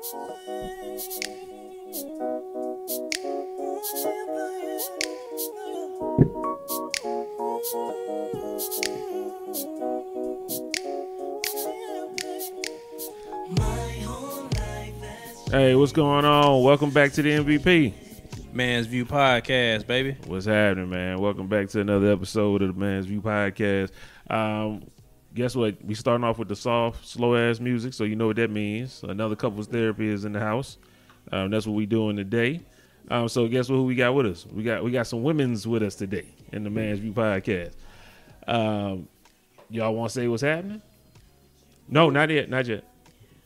Hey, what's going on? Welcome back to the MVP. Man's View Podcast, baby. What's happening, man? Welcome back to another episode of the Man's View Podcast. Guess what? We starting off with the soft, slow-ass music, so you know what that means. Another couples therapy is in the house. That's what we doing today. So guess what? Who we got with us? We got some women's with us today in the Man's View Podcast. Y'all want to say what's happening? No, not yet.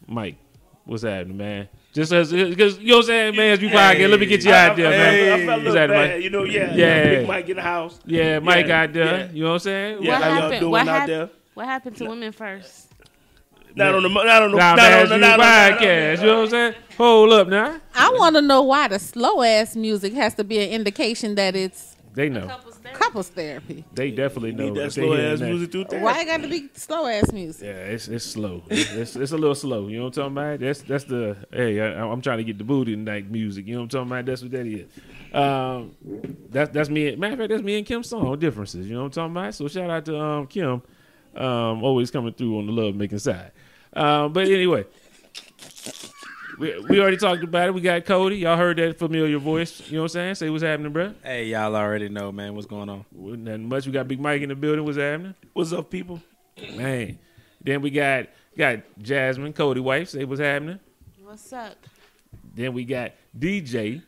Mike, what's happening, man? Just because, you know what I'm saying, Man's View Podcast. Let me get you out there, man. I felt a little bad, you know, Big Mike in the house. Yeah, Mike out there. You know what I'm saying? Yeah, how y'all doing out there? What happened to women first? Not on the podcast. You know what I'm saying? Hold up now. I want to know why the slow ass music has to be an indication that it's They know. couples therapy. They definitely know. Need that slow ass music through therapy. Why it got to be slow ass music? Yeah, it's slow. It's a little slow. You know what I'm talking about? That's the hey. I'm trying to get the booty tonight music. You know what I'm talking about? That's what that is. That's me. Matter of fact, that's me and Kim's song differences. You know what I'm talking about? So shout out to Kim, always coming through on the love making side. But anyway, we already talked about it. We got Cody. Y'all heard that familiar voice. You know what I'm saying? Say what's happening, bro. Hey, y'all already know, man. What's going on? Nothing much. We got Big Mike in the building. What's happening? What's up, people? Man. Then we got Jasmine, Cody wife. Say what's happening. What's up? Then we got DJ,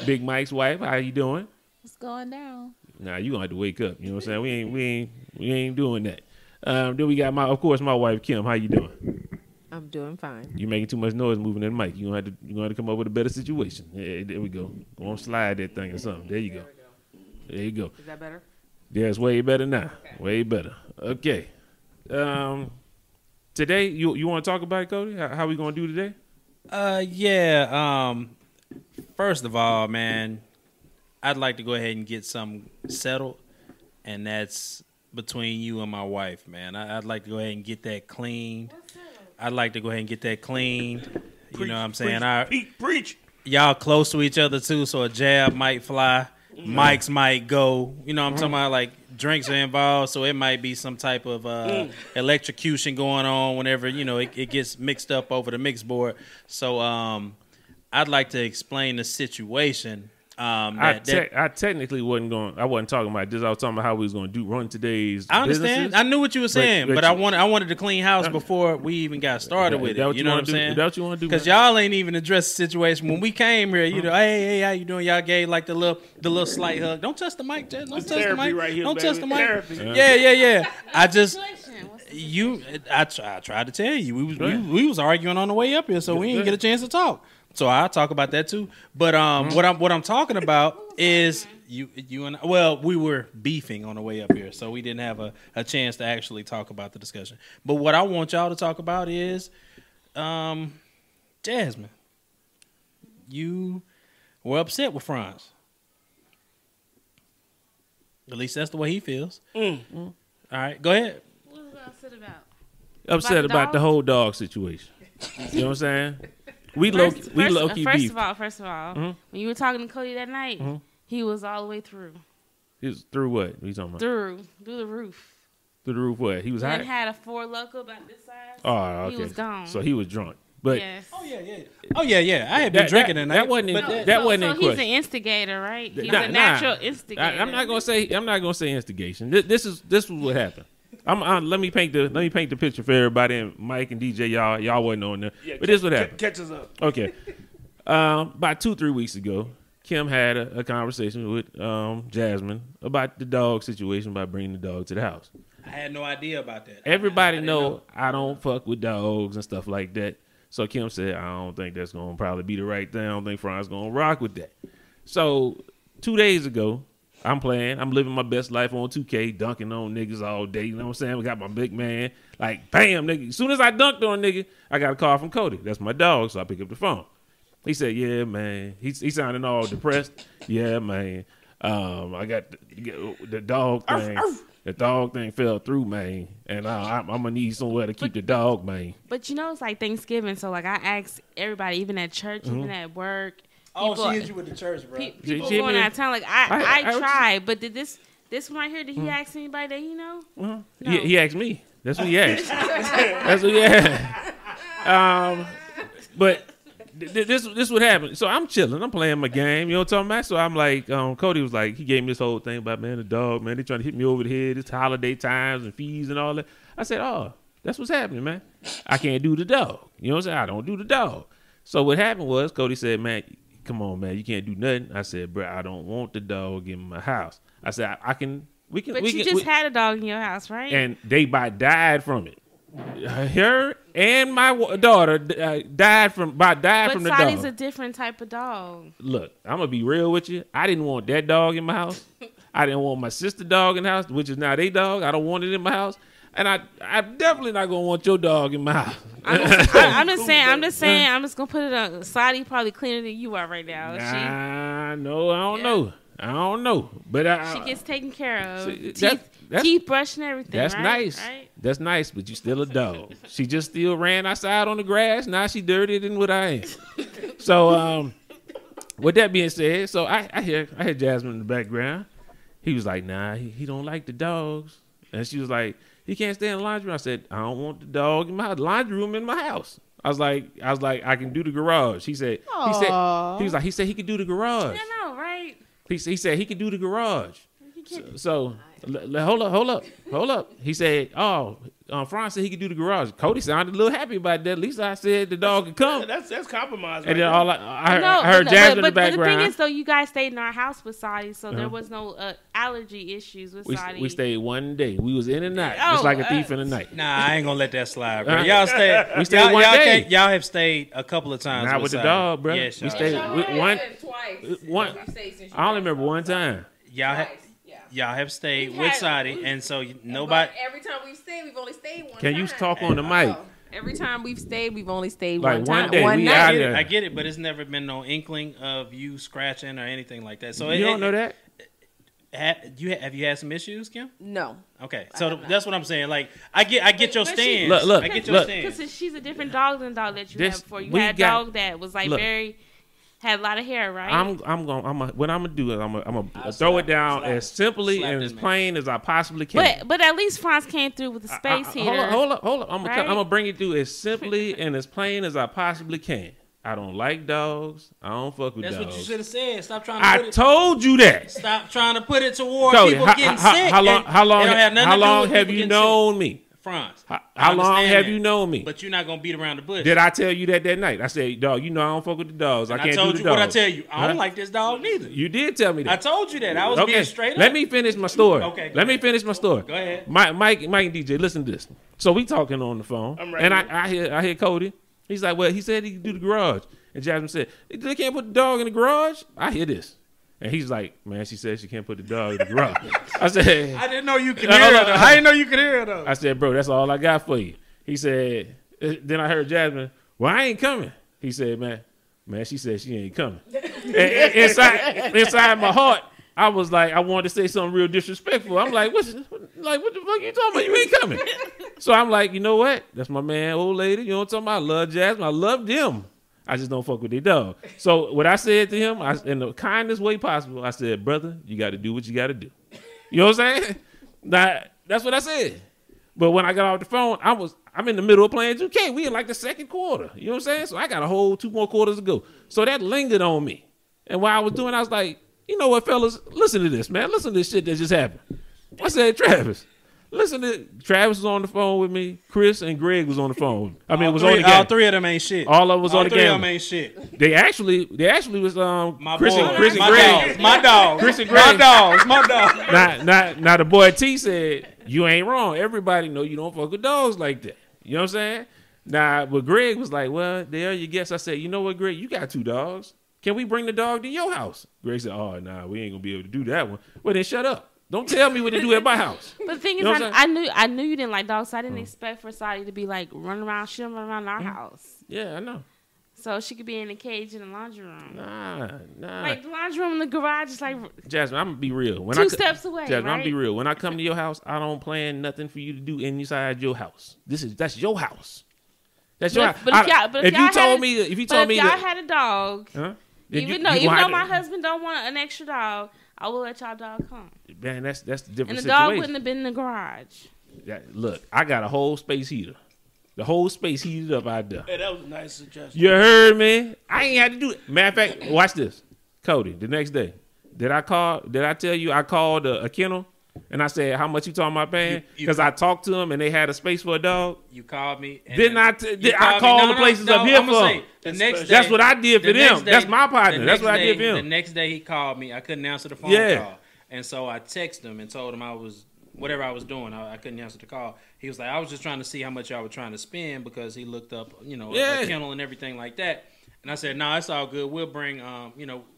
Big Mike's wife. How you doing? What's going down? Nah, you gonna have to wake up. You know what I'm saying? We ain't doing that. Then we got my wife Kim. How you doing? I'm doing fine. You making too much noise moving that mic. You gonna have to come up with a better situation. Yeah, there we go. Go on, slide that thing or something. There you go. There you go. Is that better? Yeah, it's way better now. Okay. Way better. Okay. Today you want to talk about it, Cody? How we gonna do today? First of all, man, I'd like to go ahead and get something settled, and that's between you and my wife, man. I'd like to go ahead and get that cleaned. I'd like to go ahead and get that cleaned. You know what I'm saying? Preach. Y'all close to each other, too, so a jab might fly. Mics might go. You know what I'm talking about? Like, drinks are involved, so it might be some type of electrocution going on whenever, you know, it gets mixed up over the mix board. So I'd like to explain the situation. I technically I wasn't talking about this. I was talking about how we was going to run today's I understand. businesses. I knew what you were saying, but I wanted to clean house before we even got started with it. You know what I'm saying? That's what you want to do? Because y'all ain't even addressed the situation. When we came here, you know, hey, how you doing? Y'all gave like the little slight hug. Don't touch the mic, Jess. Don't touch the mic. Right here, Don't baby. touch the mic. Therapy. Yeah. I tried to tell you. We was arguing on the way up here, so we didn't get a chance to talk. So I'll talk about that too. But what I'm talking about is you and I, well, we were beefing on the way up here, so we didn't have a chance to actually talk about the discussion. But what I want y'all to talk about is Jasmine. You were upset with Franz. At least that's the way he feels. All right, go ahead. What was I upset about? Upset about the whole dog situation. You know what I'm saying? We low key beef. First of all, when you were talking to Cody that night, he was all the way through. He was through what? What are you talking about? Through the roof. Through the roof what? He was high? He had a 4 Loco about this size. Oh, okay. He was gone. So he was drunk. But yes. Oh yeah. I had been drinking that night. That wasn't in question. He's an instigator, right? He's a natural instigator. I'm not gonna say instigation. This is what happened. Let me paint the picture for everybody, and Mike and DJ, y'all wasn't on there. Yeah, but this is what happened. Catch us up. Okay. About 2-3 weeks ago, Kim had a conversation with Jasmine about the dog situation, about bringing the dog to the house. I had no idea about that. Everybody know I don't fuck with dogs and stuff like that. So Kim said, I don't think that's going to probably be the right thing. I don't think Fran's going to rock with that. So 2 days ago, I'm living my best life on 2K, dunking on niggas all day. You know what I'm saying? We got my big man. Like, bam, nigga. As soon as I dunked on a nigga, I got a call from Cody. That's my dog, so I pick up the phone. He said, yeah, man. He sounding all depressed. Yeah, man. I got the dog thing. The dog thing fell through, man, and I'm gonna need somewhere to keep the dog, man. But you know, it's like Thanksgiving, so like I asked everybody, even at church, even at work. Oh, people, she hit you with the church, bro. People going out of town. Like I tried, but did this one right here? Did he ask anybody that he know? No. He asked me. That's what he asked. That's what he asked. But this what happened. So I'm chilling. I'm playing my game. You know what I'm talking about? So I'm like, Cody was like, he gave me this whole thing about, man, the dog, man, they trying to hit me over the head. It's holiday times and fees and all that. I said, oh, that's what's happening, man. I can't do the dog. You know what I'm saying? I don't do the dog. So what happened was Cody said, man, come on, man, you can't do nothing. I said, bro, I don't want the dog in my house. I said, we can. But you just had a dog in your house, right? And they died from it. Her and my daughter died from the dog. But Sadie's a different type of dog. Look, I'm gonna be real with you. I didn't want that dog in my house. I didn't want my sister dog in the house, which is now their dog. I don't want it in my house, and I'm definitely not gonna want your dog in my house. I'm just saying. I'm just gonna put it on. Sadie probably cleaner than you are right now. No, I don't know. But she gets taken care of. See, teeth brushing everything. That's right? nice. Right? That's nice, but you still a dog. She just still ran outside on the grass. Now she dirtier than what I am. So, with that being said, so I hear Jasmine in the background. He was like, nah, he don't like the dogs. And she was like, he can't stay in the laundry room. I said, I don't want the dog in my house. Laundry room in my house. I was like, I can do the garage. He said, he said he could do the garage. I know, right? He said he could do the garage. So hold up. He said, Franz said he could do the garage. Cody sounded a little happy about that. At least I said the dog could come. That's compromise. And right then all I heard Jasmine in the background. But the thing is, though, you guys stayed in our house with Sadie, so there was no allergy issues with Sadie. We stayed one day. We was in and out, just like a thief in the night. Nah, I ain't gonna let that slide, bro. Y'all stayed. We stayed one day. Y'all have stayed a couple of times. Not with the dog, bro. Yes, we stayed one. I only remember one time. Y'all have stayed with Sadie, and so nobody. Every time we've stayed, we've only stayed one time. Can you talk on the mic? Every time we've stayed, we've only stayed like one time. One day, one we night. out there. I get it, but it's never been no inkling of you scratching or anything like that. So you don't know that? Have you had some issues, Kim? No. Okay, so that's what I'm saying. Like, I get your stand. Look, I get your stand. Because she's a different dog than the dog that you had before. You had a dog that was like had a lot of hair, right? What I'm gonna do is I'm gonna throw it down as simply and as plain as I possibly can. But at least Franz came through with the space heater. Hold up. I'm gonna bring it through as simply and as plain as I possibly can. I don't like dogs. I don't fuck with dogs. That's what you should have said. Stop trying to put it. I told you that. Stop trying to put it toward Cody, people getting sick. How long have you known me? Franz. How long have you known me? But you're not gonna beat around the bush. Did I tell you that night? I said, dog, you know I don't fuck with the dogs. And I can't told do the you dogs. what I tell you. I don't like this dog neither. You did tell me that. I told you that. I was being straight up. Let me finish my story. Okay. Let me finish my story. Go ahead. Mike and DJ, listen to this. So we talking on the phone, and I hear Cody. He's like, well, he said he could do the garage, and Jasmine said they can't put the dog in the garage. I hear this. And he's like, man, she said she can't put the dog in the garage. I said, I didn't know you could hear her, though. I didn't know you could hear her, though. I said, bro, that's all I got for you. He said, then I heard Jasmine, well, I ain't coming. He said, man, she said she ain't coming. And inside my heart, I was like, I wanted to say something real disrespectful. I'm like, what the fuck you talking about? You ain't coming. So I'm like, you know what? That's my man, old lady. You know what I'm talking about? I love Jasmine. I love them. I just don't fuck with their dog. So what I said to him, in the kindest way possible, I said, brother, you got to do what you got to do. You know what I'm saying? That's what I said. But when I got off the phone, I'm in the middle of playing 2K. We in like the second quarter. You know what I'm saying? So I got a whole 2 more quarters to go. So that lingered on me. And while I was doing, I was like, you know what, fellas? Listen to this, man. Listen to this shit that just happened. I said, Travis. Travis was on the phone with me. Chris and Greg was on the phone. I mean, was on the game. All three of them ain't shit. All of them was on the game. All three of them ain't shit. They actually was Chris and Greg. My dog. Chris and Greg. My dog. Now the boy T said, you ain't wrong. Everybody know you don't fuck with dogs like that. You know what I'm saying? Now, but Greg was like, well, there you guess. I said, you know what, Greg? You got 2 dogs. Can we bring the dog to your house? Greg said, oh, nah, we ain't going to be able to do that one. Well, then shut up. Don't tell me what to do at my house. But the thing is, I knew you didn't like dogs, so I didn't expect for Sadie to be like running around our house. Yeah, I know. So she could be in the cage in the laundry room. Nah. Like the laundry room in the garage is like Jasmine, I'm gonna be real. When two steps away. Jasmine, right? I'm gonna be real. When I come to your house, I don't plan nothing for you to do inside your house. That's your house. That's your house. But if y'all told me y'all had a dog, even though my to, husband don't want an extra dog, I will let y'all dog come. Man, that's the different And the situation. dog wouldn't have been in the garage. Look, I got a whole space heater. The whole space heated up out there. Hey, that was a nice suggestion. You heard me? I ain't had to do it. Matter of fact, watch this. Cody, the next day. Did I tell you I called a kennel and I said, how much you talking about paying? Because I talked to them and they had a space for a dog. You called me. Didn't I call the places up here for them? The next day, that's what I did for them. That's my partner. That's what I did for him. The next day he called me. I couldn't answer the phone call. And so I texted him and told him whatever I was doing, I couldn't answer the call. He was like, I was just trying to see how much y'all were trying to spend because he looked up, a kennel and everything like that. And I said, no, it's all good. We'll bring,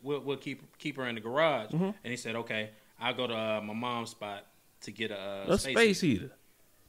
we'll keep her in the garage. Mm-hmm. And he said, okay, I'll go to my mom's spot to get a space heater.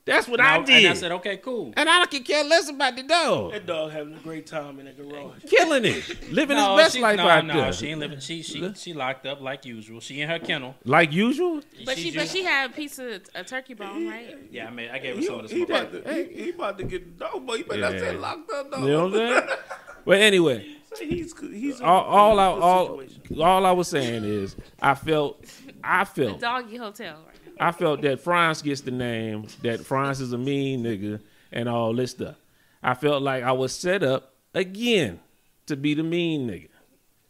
That's what I did. And I said, okay, cool. And I don't care less about the dog. That dog having a great time in the garage. Killing it. Living his best life out there. No, she ain't living. She locked up like usual. She in her kennel. Like usual? But she had a piece of a turkey bone, right? Yeah, I gave her some of the smoke. He about to get the dog, but you better not say locked up, dog. You know what I'm saying? But anyway. He's all I was saying is I felt the doggy hotel right now. I felt that France gets the name, that France is a mean nigga, and all this stuff. I felt like I was set up again to be the mean nigga,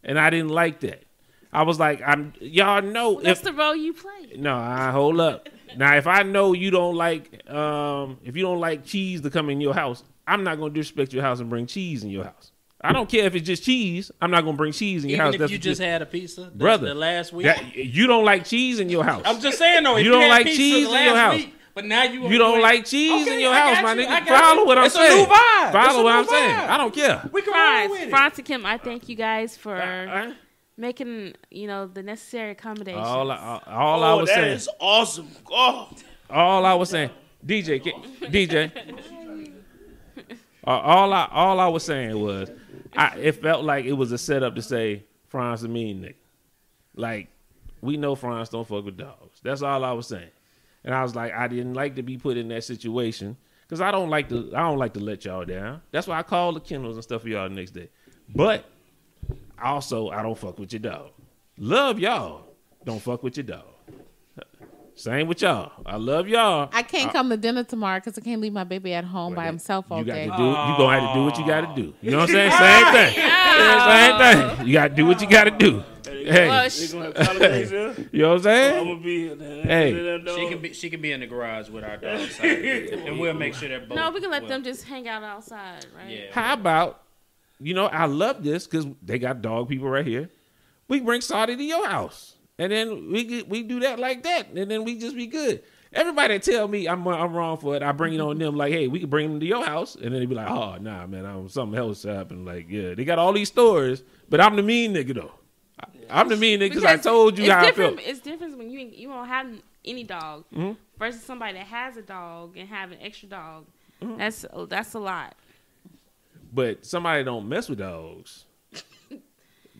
and I didn't like that. I was like, y'all know that's the role you play. No, hold up. Now, if I know you don't like, if you don't like cheese to come in your house, I'm not gonna disrespect your house and bring cheese in your house. I don't care if it's just cheese. I'm not gonna bring cheese in your house. Even if you just had a pizza, brother, the last week. You don't like cheese in your house. I'm just saying though, if you don't like cheese in your house. Week, but now you don't like cheese in your house, my nigga. Follow what I'm saying. It's a new vibe. Follow what I'm saying. I don't care. We can roll with it. France and Kim, I thank you guys for making the necessary accommodations. All I was saying. That is awesome. Oh. All I was saying, DJ. All I was saying was, it felt like it was a setup to say France a mean nigga. Like, we know France don't fuck with dogs. That's all I was saying. And I was like, I didn't like to be put in that situation because I don't like to let y'all down. That's why I called the kennels and stuff for y'all the next day. But also, I don't fuck with your dog. Love y'all. Don't fuck with your dog. Same with y'all. I love y'all. I can't come to dinner tomorrow because I can't leave my baby at home by himself all day. You gonna have to do what you gotta do. You know what I'm saying? Same thing. Same thing. You gotta do what you gotta do. Hey, you know what I'm saying? I'm gonna be hey, she can be in the garage with our dog, and we'll make sure that both. No, we can let them just hang out outside, right? Yeah. How about, I love this because they got dog people right here. We bring Saudi to your house. And then we do that like that, and then we just be good. Everybody tell me I'm wrong for it. I bring it on them like, hey, we can bring them to your house, and then they be like, oh, nah, man, something else happened. Like, yeah, they got all these stories, but I'm the mean nigga though. I'm the mean nigga because I told you how I felt. It's different when you don't have any dog versus somebody that has a dog and have an extra dog. Mm-hmm. That's a lot. But somebody don't mess with dogs.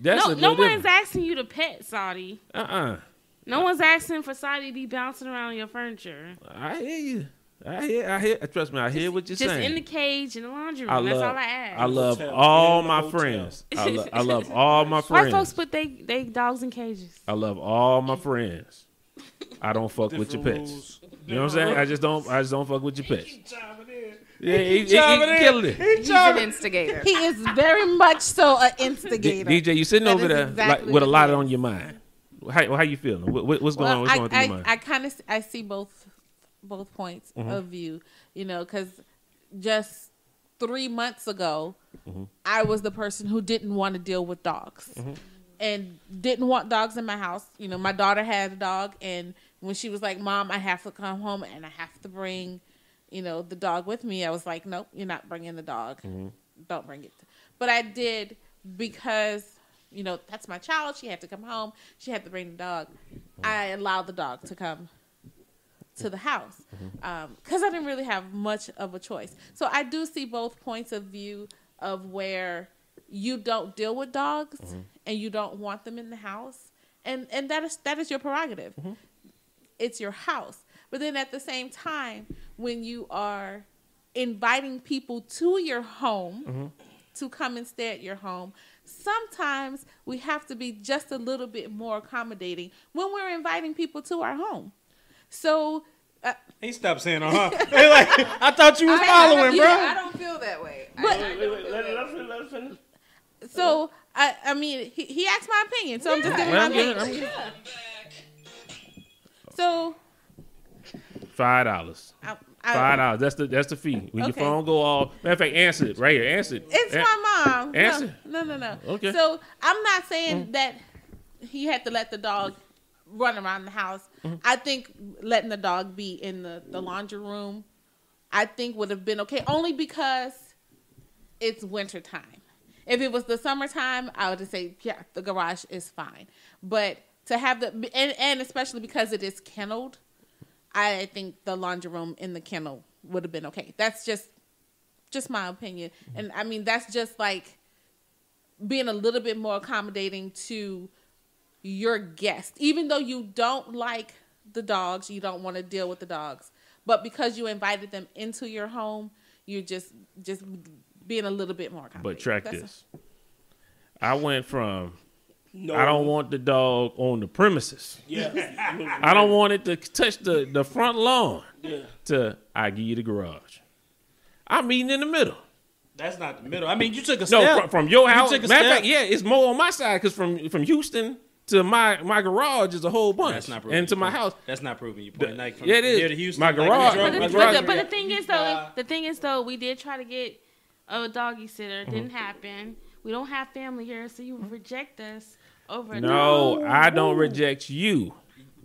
No one's asking you to pet Saudi. No one's asking for Saudi to be bouncing around your furniture. I hear you. I hear. Trust me, I hear what you're saying. Just in the cage in the laundry room. That's all I ask. I love all my friends. I love all my friends. White folks put they dogs in cages. I love all my friends. I don't fuck with your pets. You know what I'm saying? I just don't fuck with your pets. Yeah, he's killing it. He's an instigator. He is very much so an instigator. DJ, you sitting over there with a lot on your mind. How you feeling? What's going on? What's going through your mind? I see both points of view. Because just 3 months ago, I was the person who didn't want to deal with dogs and didn't want dogs in my house. My daughter had a dog, and when she was like, "Mom, I have to come home and I have to bring." The dog with me, I was like, nope, you're not bringing the dog. Don't bring it. But I did because, that's my child. She had to come home. She had to bring the dog. I allowed the dog to come to the house because I didn't really have much of a choice. So I do see both points of view of where, you don't deal with dogs and you don't want them in the house, and that is your prerogative. It's your house. But then at the same time, when you are inviting people to your home to come and stay at your home, sometimes we have to be just a little bit more accommodating when we're inviting people to our home. So He stopped saying like, I thought you was following, bro. I don't feel that way. Wait, let her finish. so I mean, he asked my opinion, so I'm just giving my opinion. So $5. $5. That's the fee. When your Okay. phone go off. Matter of fact, answer it right here. Answer it. it's my mom. Answer. No. Okay. So I'm not saying that he had to let the dog run around the house. I think letting the dog be in the laundry room, I think would have been okay, only because it's winter time. If it was the summertime, I would just say, yeah, the garage is fine. But to have and especially because it is kenneled, I think the laundry room in the kennel would have been okay. That's just my opinion. And I mean, that's just like being a little bit more accommodating to your guest. Even though you don't like the dogs, you don't want to deal with the dogs. But because you invited them into your home, you're just being a little bit more accommodating. But track this. I went from No. I don't want the dog on the premises. Yeah. I don't want it to touch the front lawn. Yeah. To I give you the garage. I'm meeting in the middle. That's not the middle. I mean, you took a No, step. from your You house. took a Matter of step. fact, yeah, it's more on my side because from Houston to my garage is a whole bunch. That's not proving and to your my point. house. That's not proving your point. Like from Yeah, it is. here to Houston, My like, garage- you drove- my like, garage- But the thing is though, we did try to get a doggy sitter. It didn't happen. We don't have family here, so you reject us over. No, I don't reject you.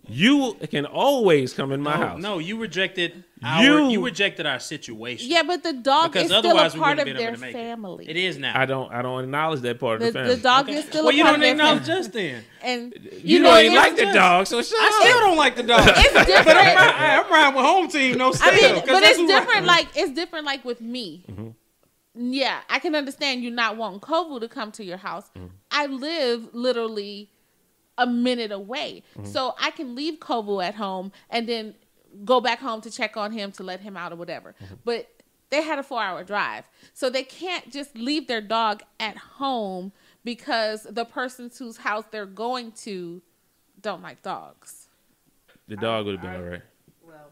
You can always come in my house. No, you rejected You- our situation. Yeah, but the dog Because is still a otherwise we part wouldn't of have been their able to make it. family. It is now. I don't acknowledge that part of the family. The dog is still Well, a you part don't of their acknowledge family. us then. And you don't even it's like the just- dog, so shut I up. still don't like the dog. It's different. But I'm riding with home team, no still. I mean, 'cause but that's it's who different. I- It's different. Like with me. Yeah, I can understand you not wanting Kovu to come to your house. I live literally a minute away, so I can leave Kovu at home and then go back home to check on him to let him out or whatever. But they had a 4-hour drive, so they can't just leave their dog at home because the person whose house they're going to don't like dogs. The dog would have been all right. Well,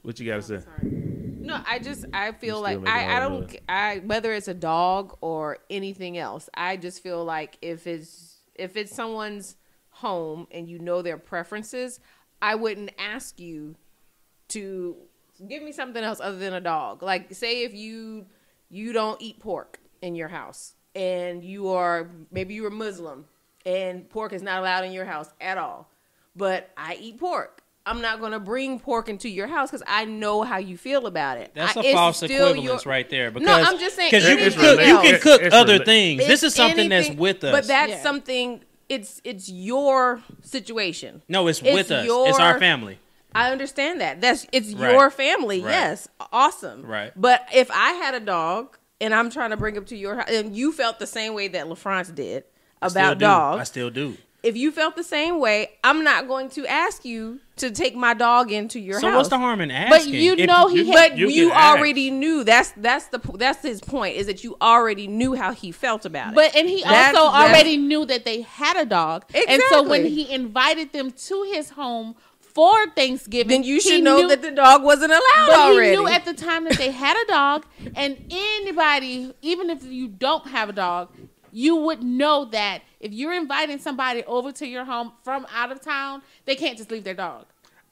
What you got to say? no, I feel You like still making I all don't the whether it's a dog or anything else. I just feel like if it's someone's home and you know their preferences, I wouldn't ask you to give me something else other than a dog. Like say if you don't eat pork in your house and maybe you're Muslim and pork is not allowed in your house at all, but I eat pork. I'm not going to bring pork into your house because I know how you feel about it. That's It's a false still equivalence right there. Because, No, I'm just saying because you it's can cook, you related. can cook It's other related. things. This is something that's anything- with us. But that's Yeah. something. It's your situation. no, it's it's with us. your- It's our family. I understand that. It's Right. your family. Right. Yes, awesome. Right. But if I had a dog and I'm trying to bring him to your house, and you felt the same way that LaFrance did Still about do. dogs, I still do. if you felt the same way, I'm not going to ask you to take my dog into your So house. what's the harm in asking? But you If know you- he But You you can ask. already knew. That's his point. Is that you already knew how he felt about it. But and he That's- also that's- already knew that they had a dog, and so when Exactly. he invited them to his home for Thanksgiving, then you he should know knew- that the dog wasn't allowed But already. he knew at the time that they had a dog, and anybody, even if you don't have a dog, you would know that if you're inviting somebody over to your home from out of town, they can't just leave their dog.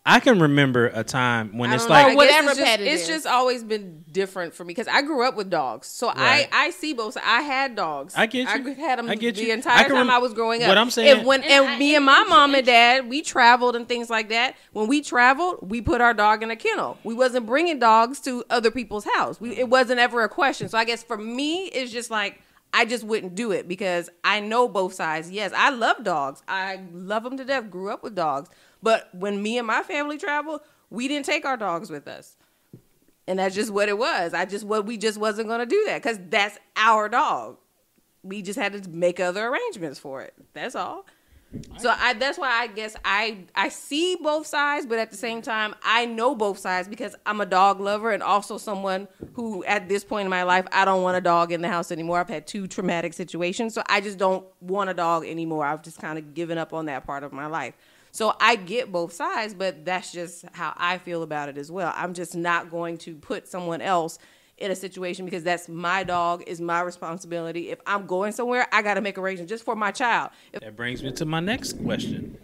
I can remember a time when I it's don't know. I like guess whatever it's just, pet it it's is. just always been different for me because I grew up with dogs, so Right. I see both. I had dogs. I get you. I had them I get the you. entire I can time rem- I was growing up. what I'm saying- and me and my mom and dad, we traveled and things like that. When we traveled, we put our dog in a kennel. We wasn't bringing dogs to other people's house. It wasn't ever a question. So I guess for me, it's just like I just wouldn't do it because I know both sides. Yes, I love dogs. I love them to death. Grew up with dogs. But when me and my family traveled, we didn't take our dogs with us. And that's just what it was. We just wasn't going to do that because that's our dog. We just had to make other arrangements for it. That's all. So that's why I guess I see both sides, but at the same time, I know both sides because I'm a dog lover and also someone who, at this point in my life, I don't want a dog in the house anymore. I've had 2 traumatic situations, so I just don't want a dog anymore. I've just kind of given up on that part of my life. So I get both sides, but that's just how I feel about it as well. I'm just not going to put someone else in a situation because that's my dog, is my responsibility. If I'm going somewhere, I got to make arrangements just for my child. That brings me to my next question.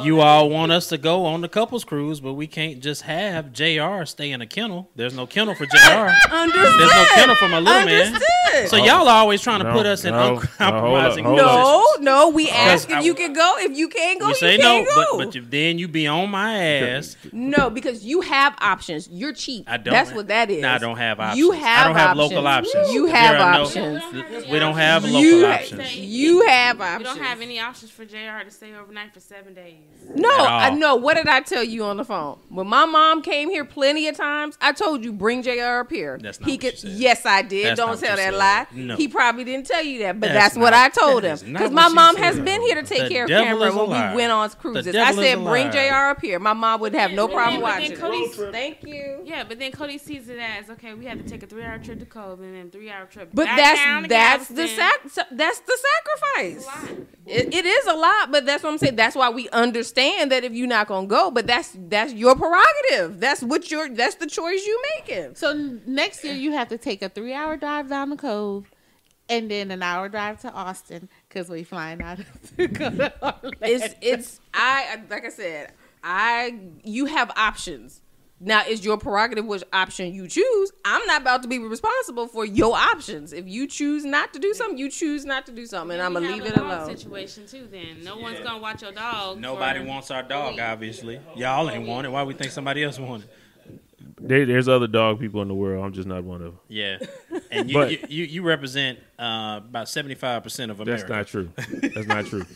You all want us to go on the couples cruise, but we can't just have JR stay in a kennel. There's no kennel for JR. Understood. There's no kennel for my little man. Understood. So y'all are always trying to put us in uncompromising hold up. positions. No, we ask Because if you can go. If you can't go, We you say can't no, go. but then you be on my ass. No, because you have options. You're cheap. I don't. That's what that is. No, I don't have options. You have I don't have options. local options. You There have are no- options. We don't have You- local options. You have We options. don't have any options for JR to stay overnight for 7 days. No, At all. I know. What did I tell you on the phone? When my mom came here plenty of times, I told you bring JR up here. That's not what you said. Yes, I did. That's Don't not tell what you that said. lie. No. He probably didn't tell you that, but That's that's what not- I told that him. is not Because what my she mom said. has been here to take The care of devil Cameron is a when liar. we went on cruises. The I devil is said a bring liar. JR up here. My mom would have no problem but then watching. Cody's, Thank you. yeah, but then Cody sees it as okay. We had to take a 3-hour trip to Cove and then 3-hour trip. But back down to that's the Galveston. that's the sacrifice. It's a lot. It is a lot, but that's what I'm saying. That's why we understand that if you're not gonna go, but that's your prerogative. That's the choice you making. So next year you have to take a 3-hour drive down the Cove, and then an hour drive to Austin because we flying out to go to Orlando. Like I said, you have options. Now, it's your prerogative which option you choose. I'm not about to be responsible for your options. If you choose not to do something, you choose not to do something, and I'm We gonna have leave a it dog alone. Situation too. Then no one's gonna watch your dog. Nobody for wants our a dog, week. obviously. Y'all ain't want it. Why we think somebody else want it? There's other dog people in the world. I'm just not one of them. Yeah, and But- you represent about 75% of America. That's not true. That's not true.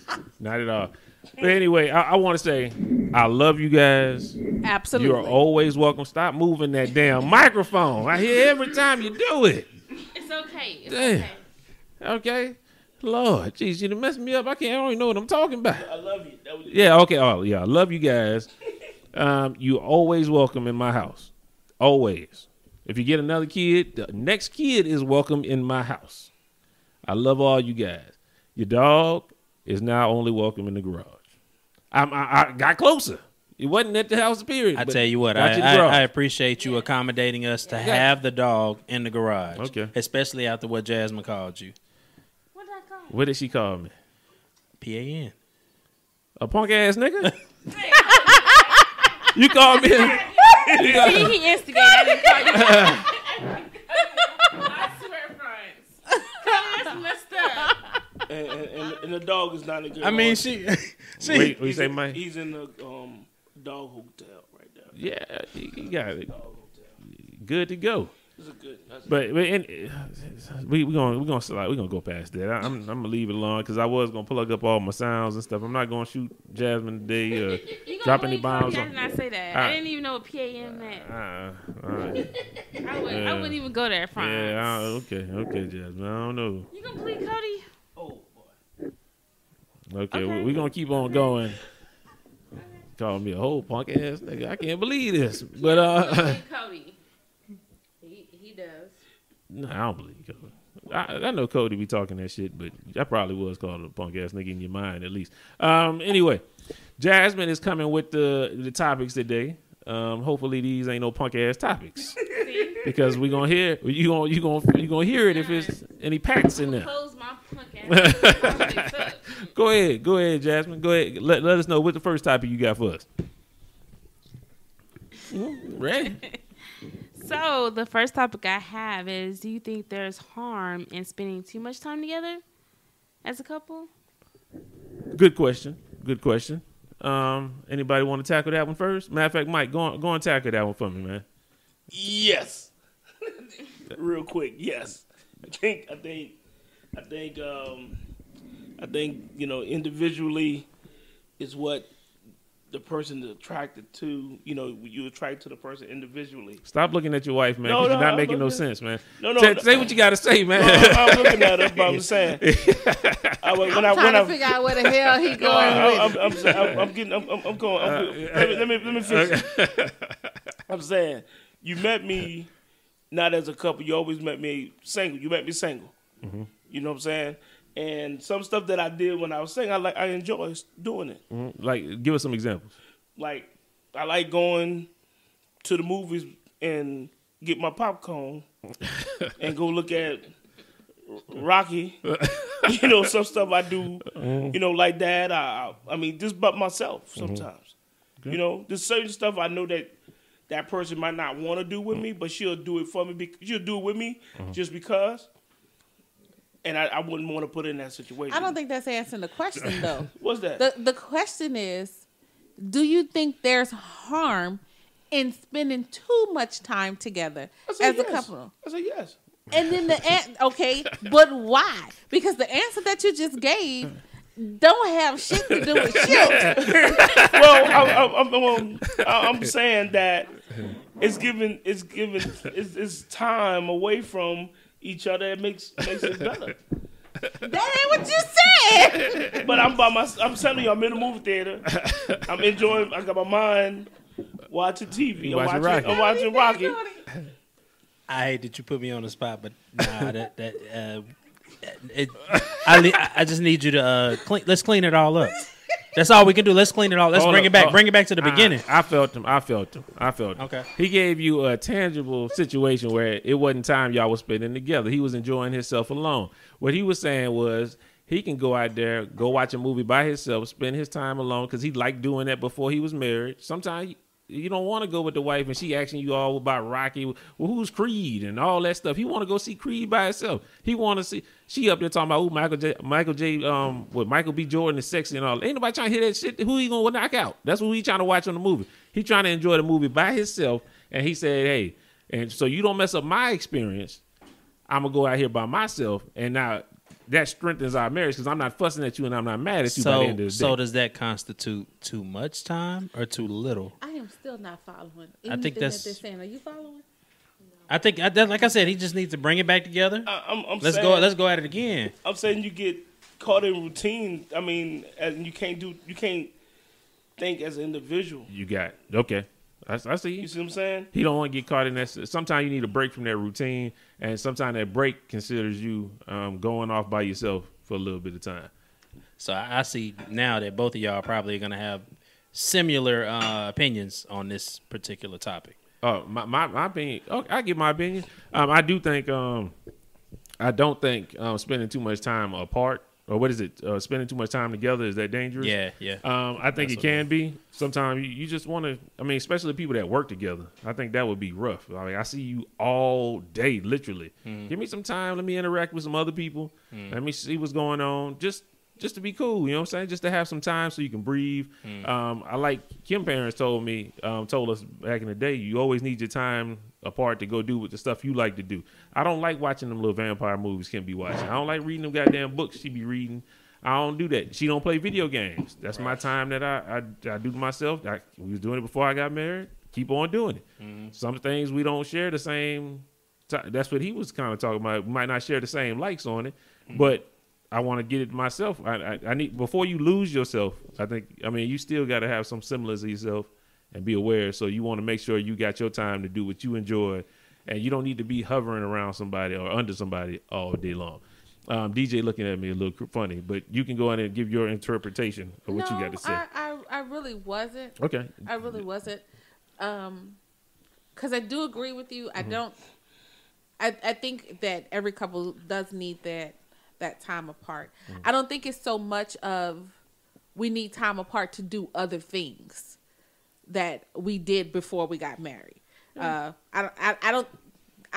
Not at all. But anyway, I want to say I love you guys. Absolutely. You are always welcome. Stop moving that damn microphone. I hear every time you do it. It's okay. It's Damn. okay. Okay. Lord, jeez, you done messed me up. I don't even know what I'm talking about. I love you. That was Yeah, okay. Oh, yeah. I love you guys. You always welcome in my house. Always. If you get another kid, the next kid is welcome in my house. I love all you guys. Your dog is now only welcome in the garage. I got closer. It wasn't at the house, period. I but tell you what, got you in the garage. I appreciate you accommodating us to have the dog in the garage. Okay. Especially after what Jasmine called you. What did I call? What did she call me? PAN. A punk ass nigga? You called me? He instigated. I didn't call you. I swear, friends. That's messed up. and the dog is not a good. I mean, one. she What you say, Mike? He's in the dog hotel right there. Yeah, you got it. Good to go. It's a good. That's We're gonna go past that. I'm gonna leave it alone because I was gonna plug up all my sounds and stuff. I'm not gonna shoot Jasmine today. You Drop gonna any believe bombs Cody? I on. did not say that. I didn't even know what PAM meant. All right. I wouldn't even go there, Franz. Yeah. Okay, Jasmine. I don't know. You gonna believe Cody? oh boy. Okay, Okay. we're gonna keep on going. Call me a whole punk ass nigga. I can't believe this. But Believe Cody. He does. no, I don't believe Cody. I know Cody be talking that shit, but I probably was called a punk ass nigga in your mind at least. Anyway, Jasmine is coming with the topics today. Hopefully these ain't no punk ass topics because we gonna hear you gonna hear it if it's any packs in there. Close my punk ass. Go ahead, Jasmine. Go ahead. Let us know what the first topic you got for us. Ready? So the first topic I have is: do you think there's harm in spending too much time together as a couple? Good question. Anybody want to tackle that one first? Matter of fact, Mike, go and tackle that one for me, man. Yes. Real quick, yes. I think individually is what the person is attracted to. You know, you attract to the person individually. Stop looking at your wife, man. No, 'Cause no, you're not I'm making no looking- sense, man. No, Say what you got to say, man. I'm looking at it, but I'm saying. Trying to figure out where the hell he going with it. I'm going. Let me finish. I'm saying, you met me not as a couple. You always met me single. You met me single. You know what I'm saying? And some stuff that I did when I was single, I enjoy doing it. Like, give us some examples. Like, I like going to the movies and get my popcorn and go look at Rocky. You know, some stuff I do, you know, like that. I mean, just but myself sometimes. You know, there's certain stuff I know that person might not want to do with me, but she'll do it for me. She'll do it with me just because. And I wouldn't want to put her in that situation. I don't think that's answering the question, though. What's that? The question is, do you think there's harm in spending too much time together as a yes. couple? I say yes. And then okay, but why? Because the answer that you just gave don't have shit to do with shit. Well, I'm saying that it's time away from each other. It makes it better. That ain't what you said. But I'm telling you, I'm in the movie theater. I'm enjoying. I got my mind watching TV. I'm watching Rocky. I hate that you put me on the spot, but nah, I just need you to let's clean it all up. That's all we can do. Let's clean it all. Let's bring it back. Bring it back to the beginning. I felt him. Okay. He gave you a tangible situation where it wasn't time y'all was spending together. He was enjoying himself alone. What he was saying was he can go out there, go watch a movie by himself, spend his time alone because he liked doing that before he was married. Sometimes you don't want to go with the wife and she asking you all about Rocky. Well, who's Creed and all that stuff. He want to go see Creed by himself. He want to see. She up there talking about Michael B. Jordan is sexy and all. Ain't nobody trying to hear that shit. Who he gonna knock out? That's what he trying to watch on the movie. He trying to enjoy the movie by himself. And he said, hey, and so you don't mess up my experience. I'm gonna go out here by myself. And now that strengthens our marriage because I'm not fussing at you and I'm not mad at you by the end of the day. So does that constitute too much time or too little? I am still not following. I think that's. That they're saying. Are you following? I think, like I said, he just needs to bring it back together. Let's go at it again. I'm saying you get caught in routine. I mean, and you can't think as an individual. You got it. Okay. I see you. You see what I'm saying? He don't want to get caught in that. Sometimes you need a break from that routine, and sometimes that break considers you going off by yourself for a little bit of time. So I see now that both of y'all probably are going to have similar opinions on this particular topic. My opinion. Okay, I give my opinion. I do think. I don't think spending too much time apart, or what is it? Spending too much time together, is that dangerous? Yeah. I think it can be. Sometimes you just want to. I mean, especially people that work together. I think that would be rough. I mean, I see you all day, literally. Give me some time. Let me interact with some other people. Let me see what's going on. Just to be cool, you know what I'm saying? Just to have some time so you can breathe. I like Kim parents told us back in the day, you always need your time apart to go do with the stuff you like to do. I don't like watching them little vampire movies Kim be watching. I don't like reading them goddamn books she be reading. I don't do that. She don't play video games. That's my time that I do to myself. We was doing it before I got married. Keep on doing it. Some things we don't share the same. That's what he was kind of talking about. We might not share the same likes on it, but I want to get it myself. I need, before you lose yourself, I mean, you still got to have some semblance of yourself and be aware. So you want to make sure you got your time to do what you enjoy, and you don't need to be hovering around somebody or under somebody all day long. DJ looking at me a little funny, but you can go in and give your interpretation of what you got to say. I really wasn't. Okay. I really wasn't. Because I do agree with you. I don't. I think that every couple does need that time apart. I don't think it's so much of we need time apart to do other things that we did before we got married. I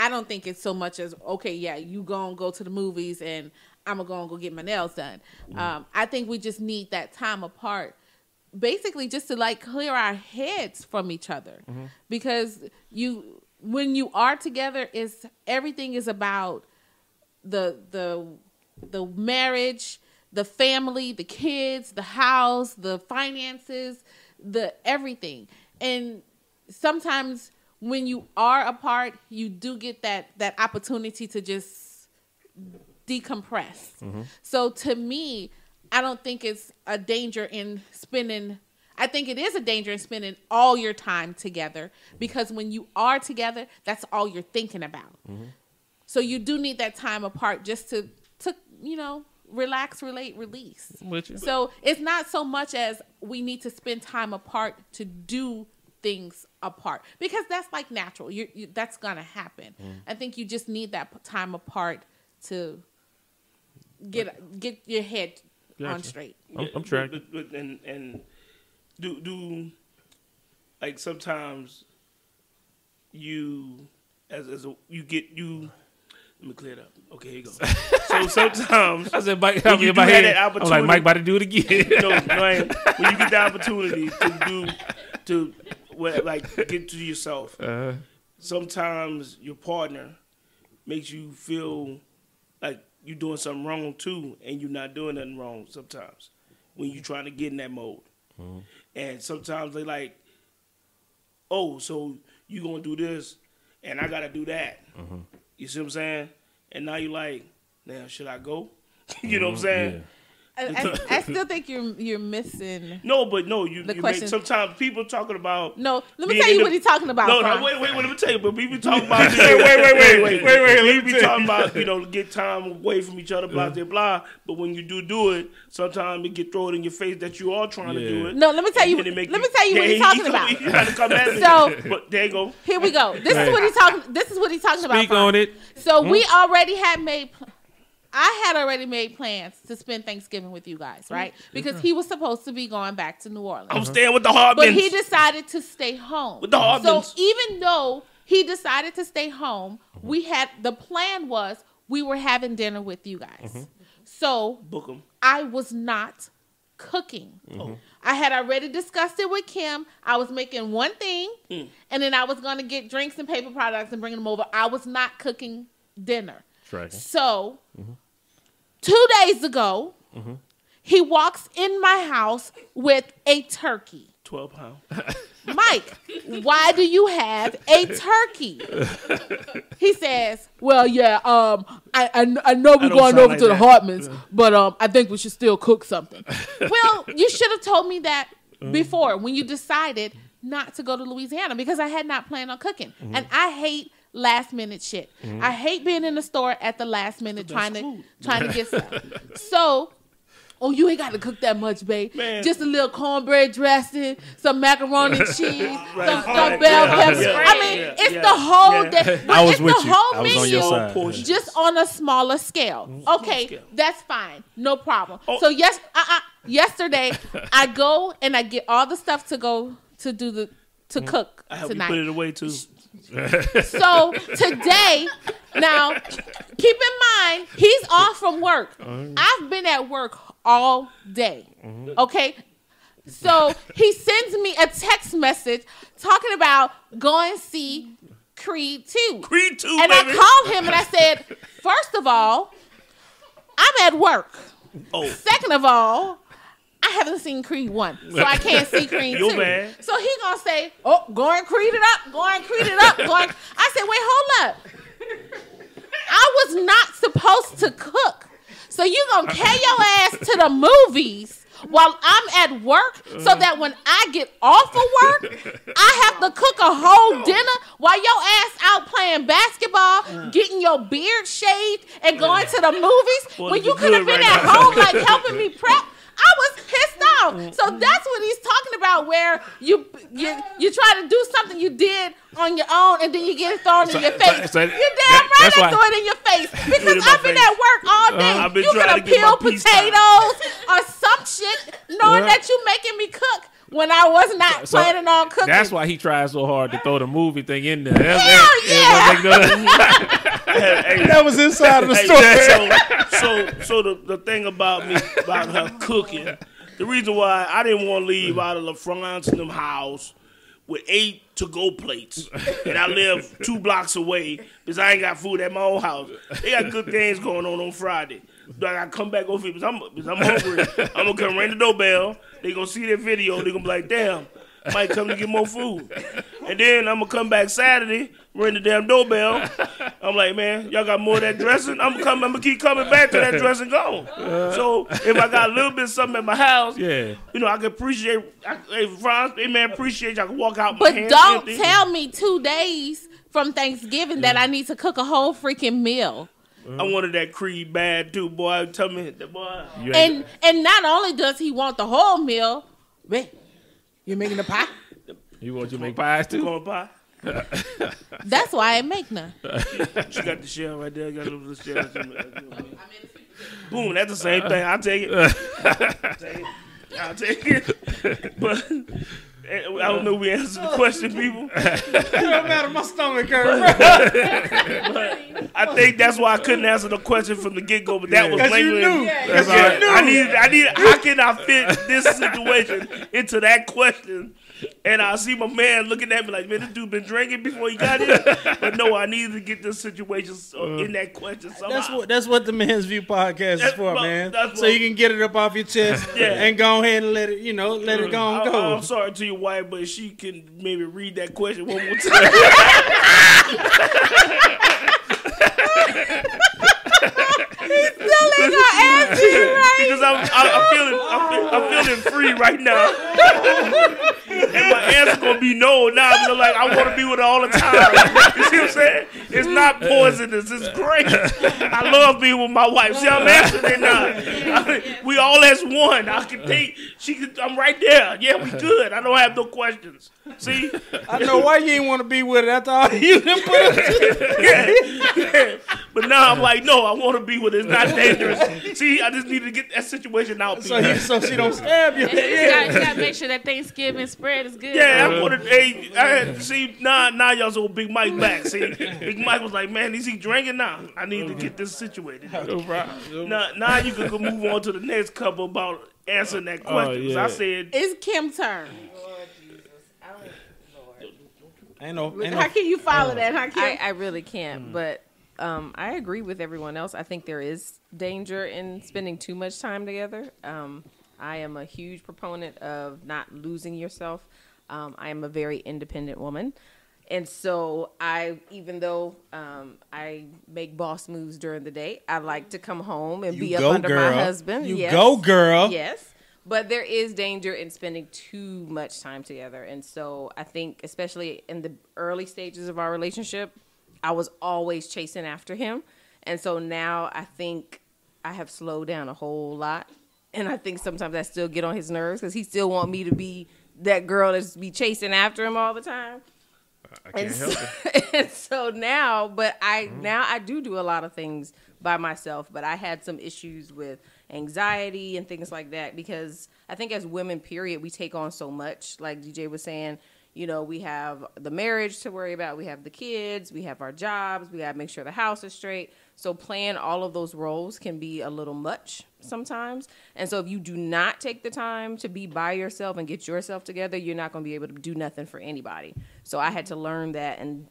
don't think it's so much as, okay, yeah, you gonna go to the movies and I'm gonna go get my nails done. I think we just need that time apart, basically just to like clear our heads from each other, because when you are together, everything is about the marriage, the family, the kids, the house, the finances, the everything. And sometimes when you are apart, you do get that opportunity to just decompress. So to me, I don't think it's a danger in spending. I think it is a danger in spending all your time together, because when you are together, that's all you're thinking about. So you do need that time apart just to relax, relate, release. So it's not so much as we need to spend time apart to do things apart, because that's like natural. That's gonna happen. I think you just need that time apart to get your head on straight. I'm trying. And do like sometimes you let me clear it up. Okay, here you go. So sometimes I said, Mike, when you do have that I'm like, Mike about to do it again. no, when you get the opportunity to get to yourself, sometimes your partner makes you feel like you're doing something wrong too, and you're not doing nothing wrong sometimes when you're trying to get in that mode. And sometimes they like, oh, so you gonna do this, and I gotta do that. You see what I'm saying? And now you're like, now should I go? You know what I'm saying? I still think you're missing. No, you question. Sometimes people talking about. No, let me tell you what he's talking about. No, wait, let me tell you. But people talking about. wait. Let me talking about, get time away from each other, blah, blah, blah. But when you do it, sometimes it get thrown in your face that you are trying to do it. No, let me tell you. Let me tell you what he's talking about. You got to come at me. So, but there you go. Here we go. This is what he's talking. This is what he's talking about. Speak on it. So we already had made. I had already made plans to spend Thanksgiving with you guys, right? Because he was supposed to be going back to New Orleans. I'm staying with the Hardmans. But he decided to stay home. With the Hardmans. So even though he decided to stay home, the plan was we were having dinner with you guys. So book 'em. I was not cooking. I had already discussed it with Kim. I was making one thing, and then I was going to get drinks and paper products and bring them over. I was not cooking dinner. So 2 days ago, he walks in my house with a turkey. 12 pounds. Mike, why do you have a turkey? He says, well, yeah, I know we're going over to the Hartmans, but I think we should still cook something. Well, you should have told me that before when you decided not to go to Louisiana, because I had not planned on cooking. And I hate last minute shit. I hate being in the store at the last minute trying to get stuff. So, you ain't got to cook that much, babe. Man. Just a little cornbread dressing, some macaroni and cheese, some bell peppers. It's the whole day. I was with the you. whole I was on your side. menu, just on a smaller scale. Okay, that's fine. No problem. So yesterday I go and I get all the stuff to go to do to cook I hope tonight. you put it away too. So today, now keep in mind he's off from work. I've been at work all day. Okay, so he sends me a text message talking about going to see Creed 2. Creed 2, and baby. I called him and I said, first of all, I'm at work. Second of all, I haven't seen Creed 1, so I can't see Creed 2. Man. So he gonna say, go and Creed it up, I said, wait, hold up. I was not supposed to cook. So you gonna carry your ass to the movies while I'm at work, so that when I get off of work, I have to cook a whole dinner while your ass out playing basketball, getting your beard shaved, and going to the movies, when you could have been at home like helping me prep. I was pissed off. So that's what he's talking about, where you try to do something you did on your own and then you get it thrown in your face. You're damn right I throw it in your face. Because I've been at work all day. You could have peeled potatoes or some shit knowing that you making me cook when I was not planning on cooking. That's why he tried so hard to throw the movie thing in there. That was inside of the story. So the thing about her cooking, the reason why I didn't want to leave out of LaFrance and them house with 8 to-go plates, and I live 2 blocks away because I ain't got food at my own house. They got good things going on Friday. I gotta come back over here because I'm hungry. I'm gonna come ring the doorbell. They gonna see that video. They gonna be like, damn, Might come to get more food. And then I'm gonna come back Saturday, ring the damn doorbell. I'm like, man, y'all got more of that dressing? I'm gonna keep coming back to that dressing gone. So if I got a little bit of something in my house, Yeah. you know, I can appreciate. Hey, Franz, hey man, appreciate y'all can walk out. But my hands don't empty. tell me 2 days from Thanksgiving that I need to cook a whole freaking meal. I wanted that creed bad too, boy. Tell me, boy. And not only does he want the whole meal, man, you making the pie? You want you to make pies too? Corn pie. That's why I make none. She got the shell right there. Got a little shell. Boom, that's the same thing. I'll take it. I'll take it. But I don't know if we answered the question, people. It don't matter. My stomach hurt. But I think that's why I couldn't answer the question from the get go. But that was Because you lingering. knew. That's Because all you right. knew. I need. How can I fit this situation into that question? And I see my man looking at me like, man, this dude been drinking before he got here. But no, I needed to get this situation in that question somehow. That's what the Men's View podcast is That's for, what- man. that's So what- you can get it up off your chest and go ahead and let it, let it go and go. I'm sorry to your wife, but she can maybe read that question one more time. Because I'm feeling free right now, and my answer gonna be no now. Because I'm like, I want to be with her all the time. You see what I'm saying? It's not poisonous. It's great. I love being with my wife. See, I'm answering it now. We all as one. I can take. I'm right there. Yeah, we good. I don't have no questions. See? I know why you ain't want to be with it after all you done put up. Yeah. But now I'm like, no, I want to be with her. It's not dangerous. See, I just need to get that situation out. So she don't stab you. You gotta make sure that Thanksgiving spread is good. Yeah, I wanted. Hey, I had to see. Now y'all so Big Mike back. See, Big Mike was like, man, is he drinking now? I need to get this situated. No problem. Now you can go move on to the next couple about answering that question. 'Cause yeah. I said, It's Kim's turn. Ain't no. How can you follow that? How can I really can't, but I agree with everyone else. I think there is danger in spending too much time together. I am a huge proponent of not losing yourself. I am a very independent woman. And so even though I make boss moves during the day, I like to come home and be up under my husband. You go, girl. Yes. But there is danger in spending too much time together. And so I think, especially in the early stages of our relationship, I was always chasing after him. And so now I think I have slowed down a whole lot. And I think sometimes I still get on his nerves because he still want me to be that girl that's be chasing after him all the time. I can't help it. And so now, now I do a lot of things by myself, but I had some issues with anxiety and things like that because I think as women, period, we take on so much. Like DJ was saying, we have the marriage to worry about, we have the kids, we have our jobs, we got to make sure the house is straight. So playing all of those roles can be a little much sometimes. And so if you do not take the time to be by yourself and get yourself together, you're not going to be able to do nothing for anybody. So I had to learn that and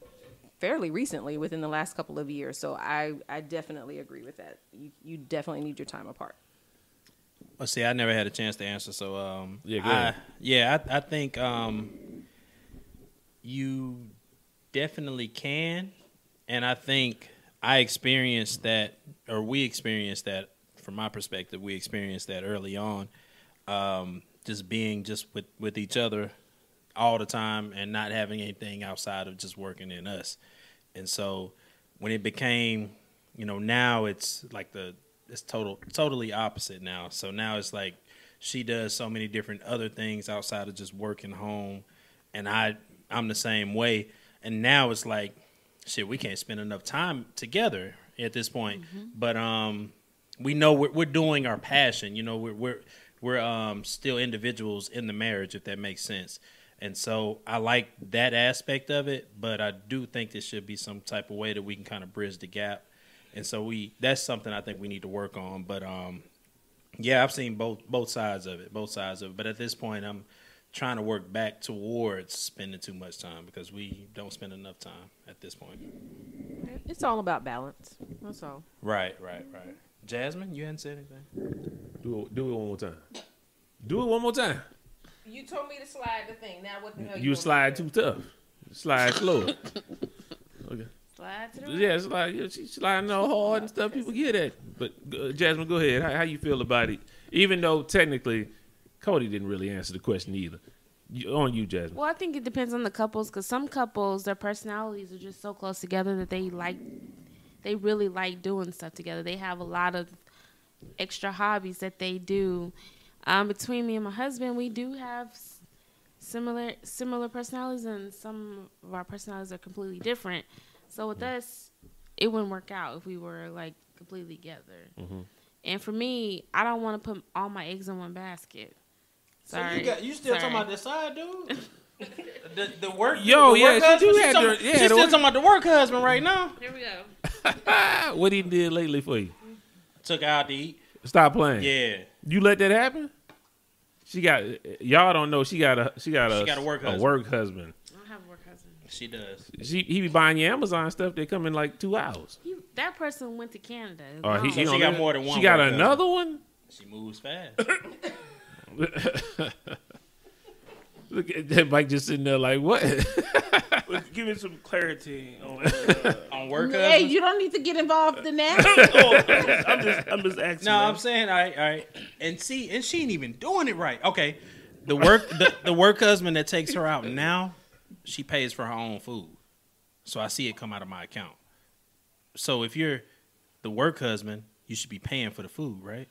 fairly recently within the last couple of years. So I definitely agree with that. You definitely need your time apart. Well, see, I never had a chance to answer, so Yeah, go ahead. I think you definitely can, and I think I experienced that, or we experienced that. From my perspective, we experienced that early on, just being just with each other all the time and not having anything outside of just working in us. And so when it became, now it's like it's totally opposite now. So now it's like she does so many different other things outside of just working home, and I'm the same way. And now it's like, shit, we can't spend enough time together at this point. Mm-hmm. But we know we're doing our passion. We're still individuals in the marriage, if that makes sense. And so I like that aspect of it, but I do think there should be some type of way that we can kind of bridge the gap. And so that's something I think we need to work on. But yeah, I've seen both sides of it. But at this point, I'm trying to work back towards spending too much time because we don't spend enough time at this point. It's all about balance. That's all. Right. Jasmine, you hadn't said anything. Do it one more time. Do it one more time. You told me to slide the thing. Now what the hell? You slide too tough. Slide slow. Okay. Slide to the Yeah, slide. Yeah, she sliding all hard and stuff. People get that. But Jasmine, go ahead. How you feel about it? Even though technically, Cody didn't really answer the question either. On you, Jasmine. Well, I think it depends on the couples, because some couples, their personalities are just so close together that they really like doing stuff together. They have a lot of extra hobbies that they do. Between me and my husband, we do have similar personalities, and some of our personalities are completely different. So with us, it wouldn't work out if we were like completely together. Mm-hmm. And for me, I don't want to put all my eggs in one basket. Sorry. So you still talking about the side dude? the work. Yo, the work yeah, husband? She's still talking about the work husband right now. Here we go. What he did lately for you? Took her out to eat. Stop playing. Yeah. You let that happen? She got. Y'all don't know. She got a work husband. A work husband. I don't have a work husband. She does. He be buying you Amazon stuff. They come in like 2 hours. That person went to Canada. Oh, So she got more than one. She got work another husband. one. She moves fast. Look at that Mike just sitting there like, what? Give me some clarity on On work Hey, husbands? you don't need to get involved in that. I'm just asking. No, man. I'm saying all right. And she ain't even doing it right. Okay. The work husband that takes her out now, she pays for her own food. So I see it come out of my account. So if you're the work husband, you should be paying for the food, right?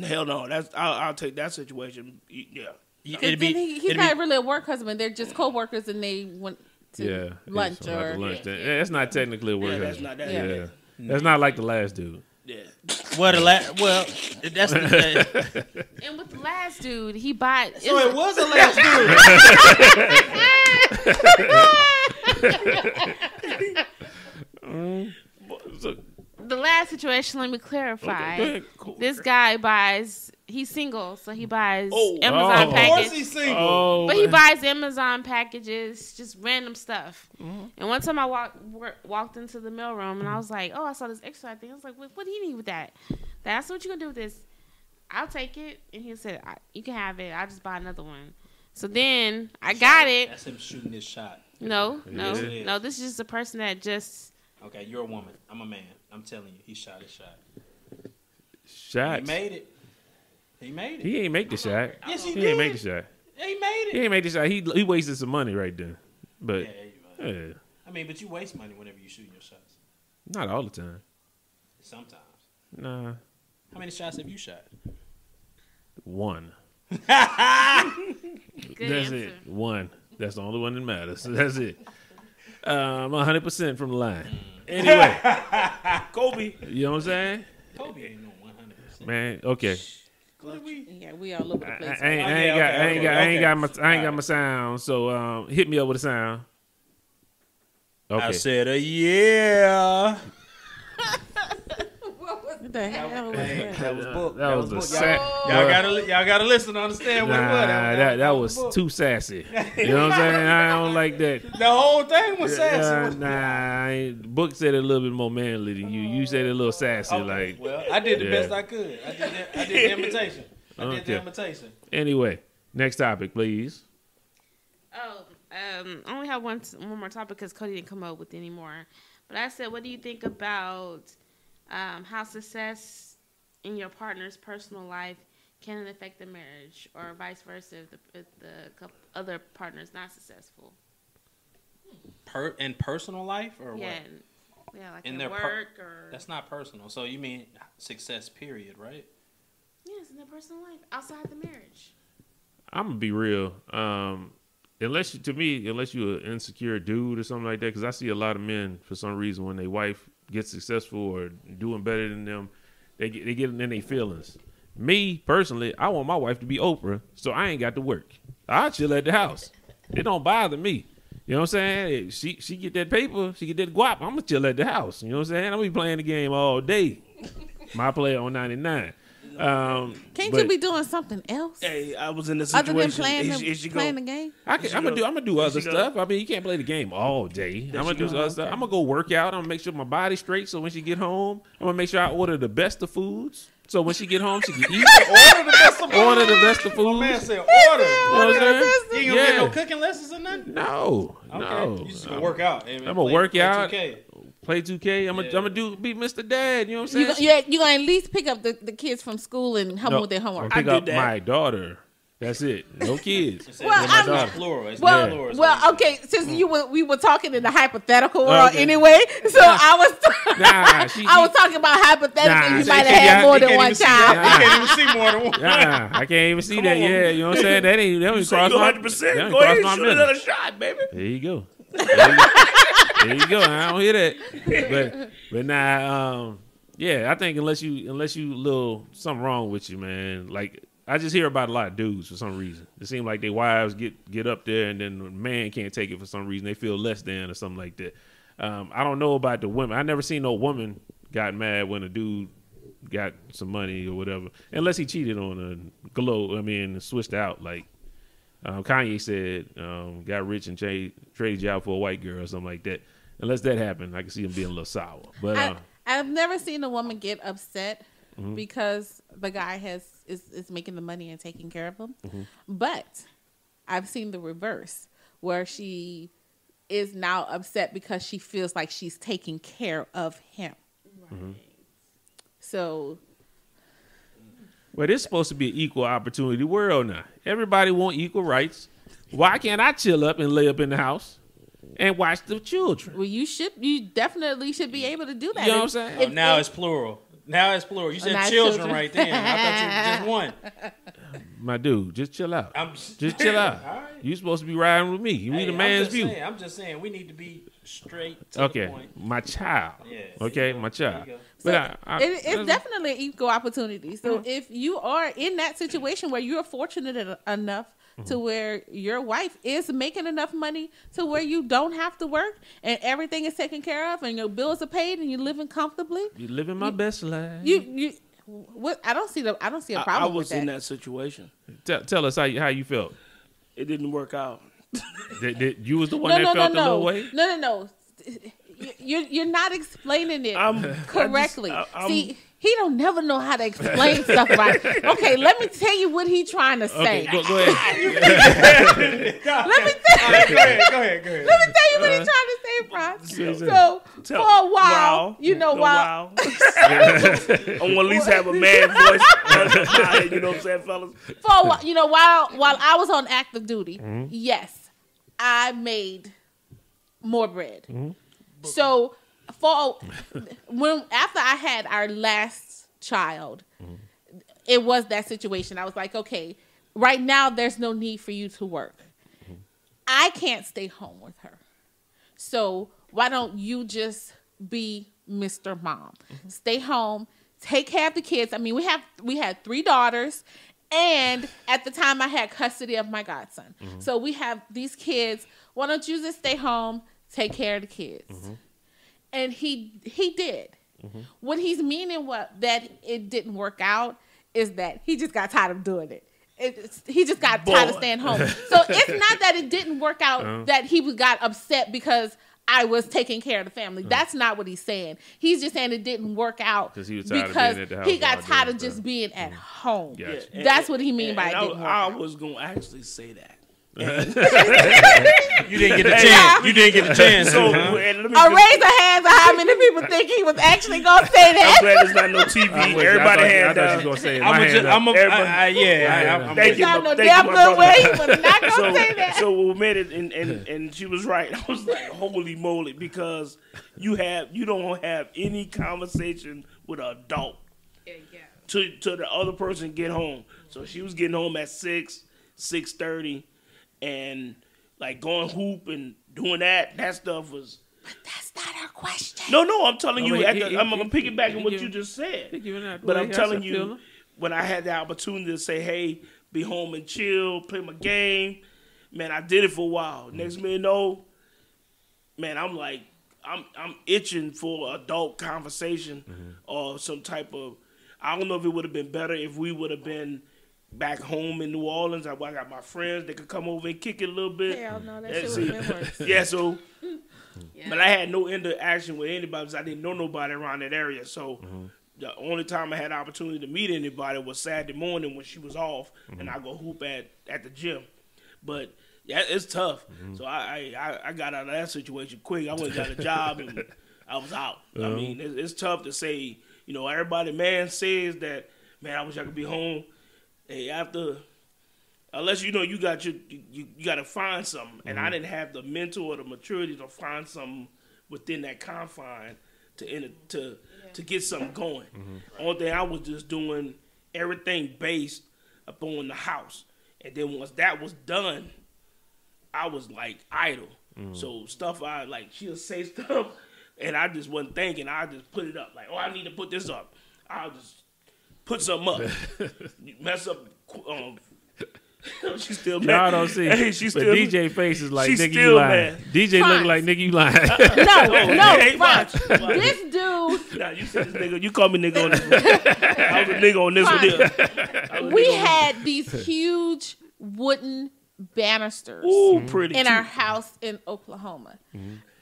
Hell no. I'll take that situation. Yeah. He's not really a work husband. They're just co-workers, and they went to lunch or lunch. That's not technically a work that's husband. not that. Yeah. That's not like the last dude. Yeah. Well, that's the And with the last dude, he bought. So it was the last dude. The last situation, let me clarify. Okay, go ahead. Cool. This guy buys. He's single, so he buys Amazon Oh. Of course packages. he's single. Oh, But he buys Amazon packages, just random stuff. Mm-hmm. And one time I walked into the mailroom and I was like, "Oh, I saw this extra thing." I was like, "What do you need with that?" I said, "What you gonna do with this?" "I'll take it." And he said, "You can have it. I'll just buy another one." So then I got it. That's him shooting his shot. No. Yeah. This is just a person that just. Okay, you're a woman. I'm a man. I'm telling you, he shot his shot. Shots. He made it. He ain't make the shot. Yes, he He did. ain't make the shot. He made it. He ain't make the shot. He wasted some money right there. But yeah, I mean, but you waste money whenever you shoot your shots. not all the time. Sometimes. Nah, How many shots have you shot? one. Good That's answer. it. One. That's the only one that matters. That's it. 100% from the line. Anyway, Kobe. you know what I'm saying? Kobe ain't no 100%. Man, okay. yeah, we all over the place. I ain't got my sound. So hit me up with a sound. Okay. I said yeah. What the hell was that? That was book. That was a sad. Y'all gotta listen to understand what it was. That was too sassy. You know what I'm saying? I don't like that. The whole thing was sassy. Book said it a little bit more manly than you. You said it a little sassy, Okay, like. well, I did the Yeah. best I could. I did the imitation. I did the Okay. imitation. Anyway, next topic, please. Oh, I only have one more topic because Cody didn't come up with any more. But I said, what do you think about how success in your partner's personal life can it affect the marriage, or vice versa if the other partner is not successful? In personal life or Yeah, what? yeah, like In in their work or That's not personal. So you mean success period, right? yes, in their personal life outside the marriage. I'm gonna be real. Unless you're an insecure dude or something like that, because I see a lot of men for some reason when their wife gets successful or doing better than them, they get in their feelings. Me personally, I want my wife to be Oprah, so I ain't got to work. I chill at the house. It don't bother me. You know what I'm saying? She get that paper, she get that guap. I'm gonna chill at the house. You know what I'm saying? I'm gonna be playing the game all day. My player on 99. Can't you be doing something else Hey, I was in the other than situation. playing the game? I'm gonna do other She go- stuff. I mean, you can't play the game all day. I'm gonna do other stuff. I'm gonna go work out. I'm gonna make sure my body's straight. So when she get home, I'm gonna make sure I order the best of foods. So when she get home, she can eat. Order the best of Order the best of foods. Man said order. You know what I'm saying? You ain't gonna get no cooking lessons or nothing? No, Okay. no. You just gonna work out. I'm gonna work out. 2K. Play 2K. I'm gonna be Mr. Dad. You know what I'm You saying? gonna at least pick up the kids from school and help them with their homework. Pick I up did that. my daughter. That's it. No kids. Well, Yeah, my I'm- daughter. Plural. It's Well, not plural. well, okay. Since we were talking in the hypothetical world anyway, so I was Nah, I was talking about hypothetically. Nah, You see, might see, have had y'all- more you than can't one even see child. that. You can't even see more than one. Nah, I can't even see that. Yeah, you know what I'm saying? That ain't You say cross you my 100%. that Go cross ahead my and shoot mental. another shot, baby. There you go. There you go. I don't hear that. But nah, yeah, I think unless you little something wrong with you, man. Like I just hear about a lot of dudes for some reason. It seems like their wives get up there and then the man can't take it for some reason. They feel less than or something like that. I don't know about the women. I never seen no woman got mad when a dude got some money or whatever, unless he cheated on a switched out. Like Kanye said, got rich and traded you out for a white girl or something like that. Unless that happened, I can see him being a little sour. But I've never seen a woman get upset because the guy is making the money and taking care of him. But I've seen the reverse, where she is now upset because she feels like she's taking care of him. So, but it's supposed to be an equal opportunity world now. Everybody want equal rights. Why can't I chill up and lay up in the house and watch the children? well, you definitely should be able to do that. You know what I'm saying? If- Now it's plural. Now it's plural. You said Now it's children children. right then. I thought you just one. My dude, just chill out. I'm Just chill out. All right. You supposed to be riding with me. You need a man's view. I'm just saying we need to be straight to the Okay, point. my child. Yeah, Okay, see, my child. there you go. But it's definitely an equal opportunity. So if you are in that situation where you're fortunate enough to where your wife is making enough money to where you don't have to work and everything is taken care of and your bills are paid and you're living comfortably, you living my best life. what I don't see a I problem was with in that. that situation. Tell us how you felt. It didn't work out. You was the one that felt the low way. No. You're not explaining it correctly. I'm- See, he don't never know how to explain stuff right. Okay, let me tell you what he's trying to say. Okay, go ahead. Let me tell you. Go ahead. Let me tell you what he's trying to say, Franz. So for a while, while I want to at least have a man voice. You know what I'm saying, fellas? for a while, while I was on active duty, yes, I made more bread. So after I had our last child, it was that situation. I was like, okay, right now there's no need for you to work. I can't stay home with her. So why don't you just be Mr. Mom? Stay home, take care of the kids. I mean, we had 3 daughters, and at the time I had custody of my godson. So we have these kids. Why don't you just stay home, take care of the kids? And he did. What he's meaning that it didn't work out is that he just got tired of doing it. He just got tired of staying home. So it's not that it didn't work out that he got upset because I was taking care of the family. That's not what he's saying. He's just saying it didn't work out He was tired of because being at the house he got all day tired of and just stuff. being at home. Gotcha. That's what he mean by it didn't work I out. was going to actually say that. You didn't get a chance. You didn't get a chance. So, huh? and let me A just- raise of hands of how many people think he was actually going to say I'm that. glad there's not no TV. Everybody hand I thought you down. was gonna say it. I'm My a, hand just, up. I'm a, Everybody- I'm Thank you, Not no thank you, damn my good brother. way. He was not going to say that. So we made it, and she was right. I was like, holy moly, because you don't have any conversation with an adult to the other person get home. So she was getting home at 6:30, and like going hoop and doing that stuff was. That's not her question. No, I'm telling you, wait, I'm piggybacking what you just said. But I'm telling you, when I had the opportunity to say, hey, be home and chill, play my game, man, I did it for a while. Next minute, you know, man, I'm like, I'm itching for adult conversation or some type of. I don't know if it would have been better if we would have been back home in New Orleans. I got my friends that could come over and kick it a little bit. Hell no, that And shit see- would have been worse. Yeah, so, Yeah. but I had no interaction with anybody because I didn't know nobody around that area. So the only time I had opportunity to meet anybody was Saturday morning when she was off, and I go hoop at the gym. But yeah, it's tough. So I got out of that situation quick. I went and got a job and I was out. I mean, it's tough to say. You know, everybody, man, says that, man, I wish I could be home. Hey, after, unless you know you got to find something. And I didn't have the mental or the maturity to find something within that confine to get something going. Only thing I was just doing everything based upon the house. And then once that was done, I was like idle. So stuff she'll say stuff. And I just wasn't thinking. I just put it up. Like, oh, I need to put this up. I'll just put something up. You mess up. She's still mad. Y'all don't see. Hey, she's but still. DJ face is like, she's nigga, you still lying. mad. DJ Fine. look like, nigga, you lying. No, Hey, watch. this dude, Nah, you said this nigga. You call me nigga on this one. I was a nigga on this one. Here. we had these huge wooden banisters Ooh, pretty. in too. our house in Oklahoma.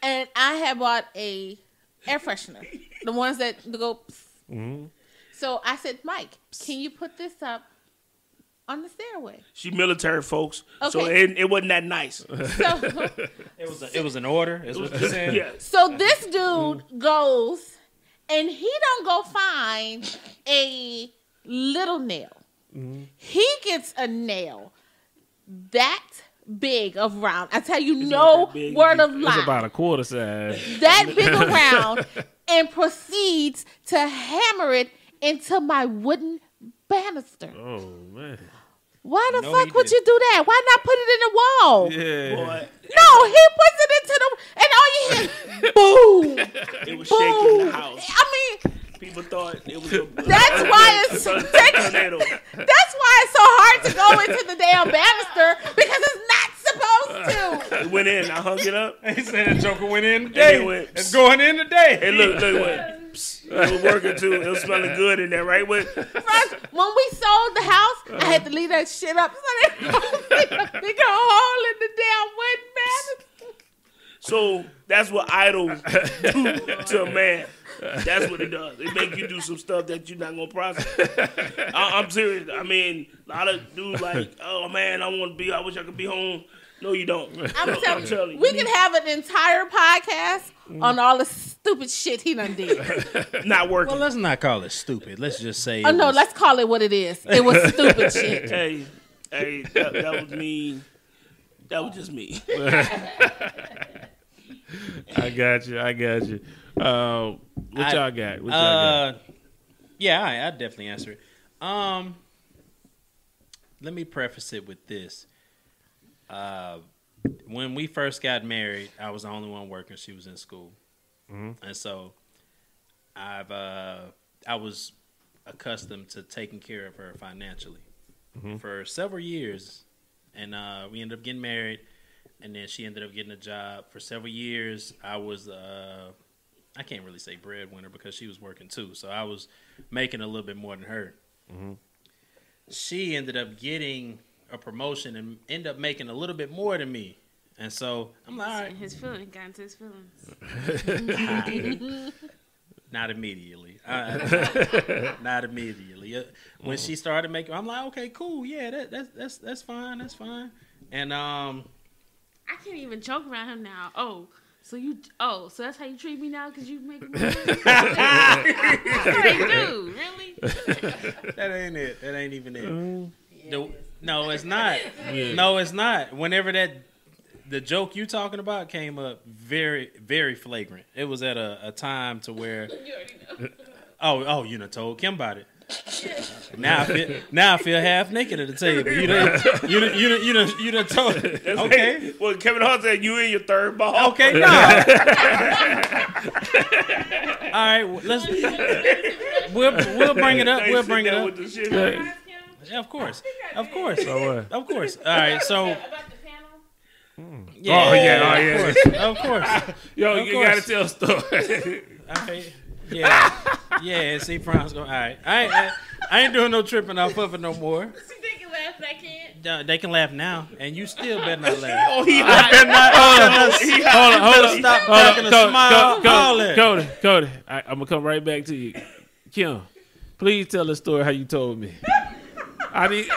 And I had bought a air freshener, the ones that go. So I said, Mike, can you put this up on the stairway? She military, folks. So Okay. it wasn't that nice. So, It was an order. Is what you're saying? Yeah. so this dude goes and he don't go find a little nail. He gets a nail that big of round. I tell you, not no that big. word of It's lie. about a quarter size. That big around and proceeds to hammer it into my wooden banister. Oh, man. Why the No, fuck he would didn't. you do that? Why not put it in the wall? Yeah. Boy, No, he puts it into the and all you hear, boom, it was boom. shaking the house. I mean, People thought it was a. That's why it's a tornado. that's why it's so hard to go into the damn banister because it's not supposed to. It went in. I hung it up. He said that Joker went in And today. it went, It's going in today. Hey, look, it went. Psst. It was working too. It was smelling good in there, right? When First, when we sold the house, I had to leave that shit up so they don't dig a hole in the damn wooden banister. So that's what idols do to a man. That's what it does. It make you do some stuff that you're not gonna process. I'm serious. I mean, a lot of dudes like, oh man, I wish I could be home. No, you don't. I'm telling telling you, you. we can have an entire podcast on all the stupid shit he done did. Not working. Well, let's not call it stupid. Let's just say. Oh no, let's call it what it is. It was stupid shit. Hey, that was me. That was just me. I got you. What y'all got? Yeah, I definitely answer it. Let me preface it with this. When we first got married, I was the only one working. She was in school, and so I was accustomed to taking care of her financially for several years, and we ended up getting married, and then she ended up getting a job. For several years, I was I can't really say breadwinner because she was working too, so I was making a little bit more than her. She ended up getting a promotion and ended up making a little bit more than me, and so I'm like, all right. His feelings got into his feelings. Not immediately. Not immediately. When she started making, I'm like, okay, cool, yeah, that's fine, that's fine. And I can't even joke around him now. So that's how you treat me now because you make me. That's what they do, really. that ain't it. That ain't even it. No, it's not. No, it's not. Whenever the joke you talking about came up, very, very flagrant. It was at a time to where. Oh, you done told Kim about it. Now I feel half naked at the table. You done told. Okay. Well, Kevin Hart said you in your third ball. Okay, no. All right, we'll bring it up. We'll bring it up. Yeah, of course. So Of course. All right, so. About the panel? Yeah, yeah. Of course. Yo, Of you course. gotta tell a story. Okay. Yeah. See, Fran's going. All right, I ain't doing no tripping off of it no more. They can laugh, I can't. They can laugh now, and you still better not laugh. Oh, he better not. Hold on. Stop cracking a smile. Cody, I'm gonna come right back to you. Kim, please tell the story how you told me. I need you to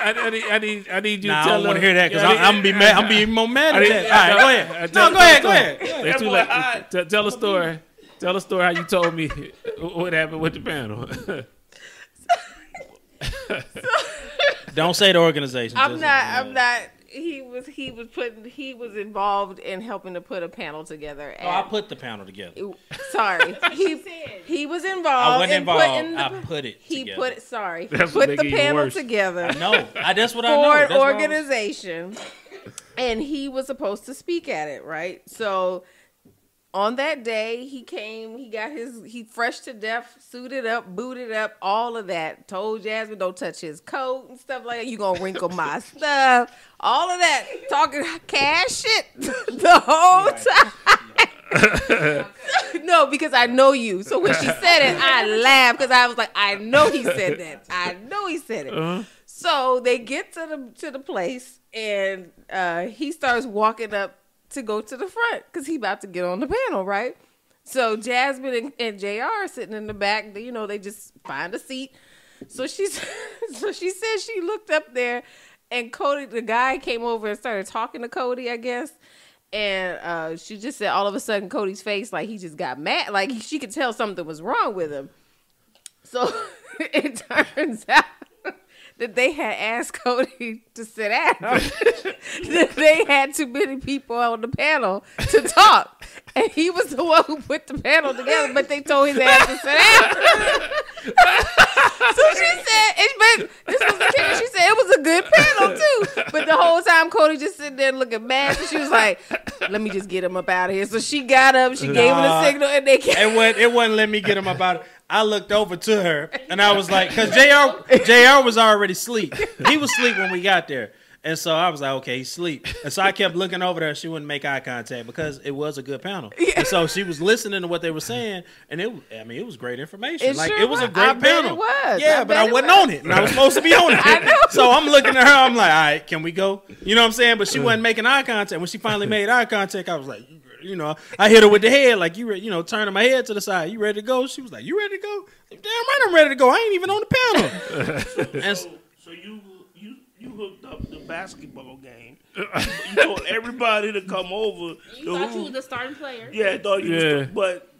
tell. I don't want to hear that because I'm gonna be mad. I'm being more mad at that. All right, go ahead. Go ahead. It's too late. Tell the story. Tell the story how you told me what happened with the panel. Don't say the organization. I'm not. He was involved in helping to put a panel together. I put the panel together. Sorry, he was involved. I wasn't involved. I put it. He together. put it. Sorry, That's put what the make it panel worse. together. No, that's what I For know. an That's organization, and he was supposed to speak at it, right? So on that day, he came. He fresh to death, suited up, booted up, all of that. Told Jasmine don't touch his coat and stuff like that. You gonna wrinkle my stuff, all of that. Talking cash shit the whole time. No, because I know you. So when she said it, I laughed because I was like, I know he said that. I know he said it. Uh-huh. So they get to the place, and he starts walking up to go to the front because he about to get on the panel, right? So Jasmine and JR are sitting in the back. You know, they just find a seat. So she said she looked up there, and Cody, the guy, came over and started talking to Cody, I guess. And she just said all of a sudden Cody's face, like he just got mad. Like she could tell something was wrong with him. So it turns out that they had asked Cody to sit down. That they had too many people on the panel to talk. And he was the one who put the panel together, but they told his ass to sit down. So she said, this was the kid. She said it was a good panel too. But the whole time Cody just sitting there looking mad. So she was like, let me just get him up out of here. So she got up, she gave him the signal, and they came. It wouldn't let me get him about it. I looked over to her and I was like, because JR was already asleep. He was asleep when we got there. And so I was like, okay, he's asleep. And so I kept looking over there. She wouldn't make eye contact because it was a good panel. Yeah. And so she was listening to what they were saying. And it was great information. It was a great panel. It was. Yeah, but I wasn't on it. And I was supposed to be on it. I know. So I'm looking at her. I'm like, all right, can we go? You know what I'm saying? But she wasn't making eye contact. When she finally made eye contact, I was like, you know, I hit her with the head, like, turning my head to the side. You ready to go? She was like, you ready to go? Damn right I'm ready to go. I ain't even on the panel. So you hooked up the basketball game. You told everybody to come over. You thought you were the starting player. Yeah, I thought you was, but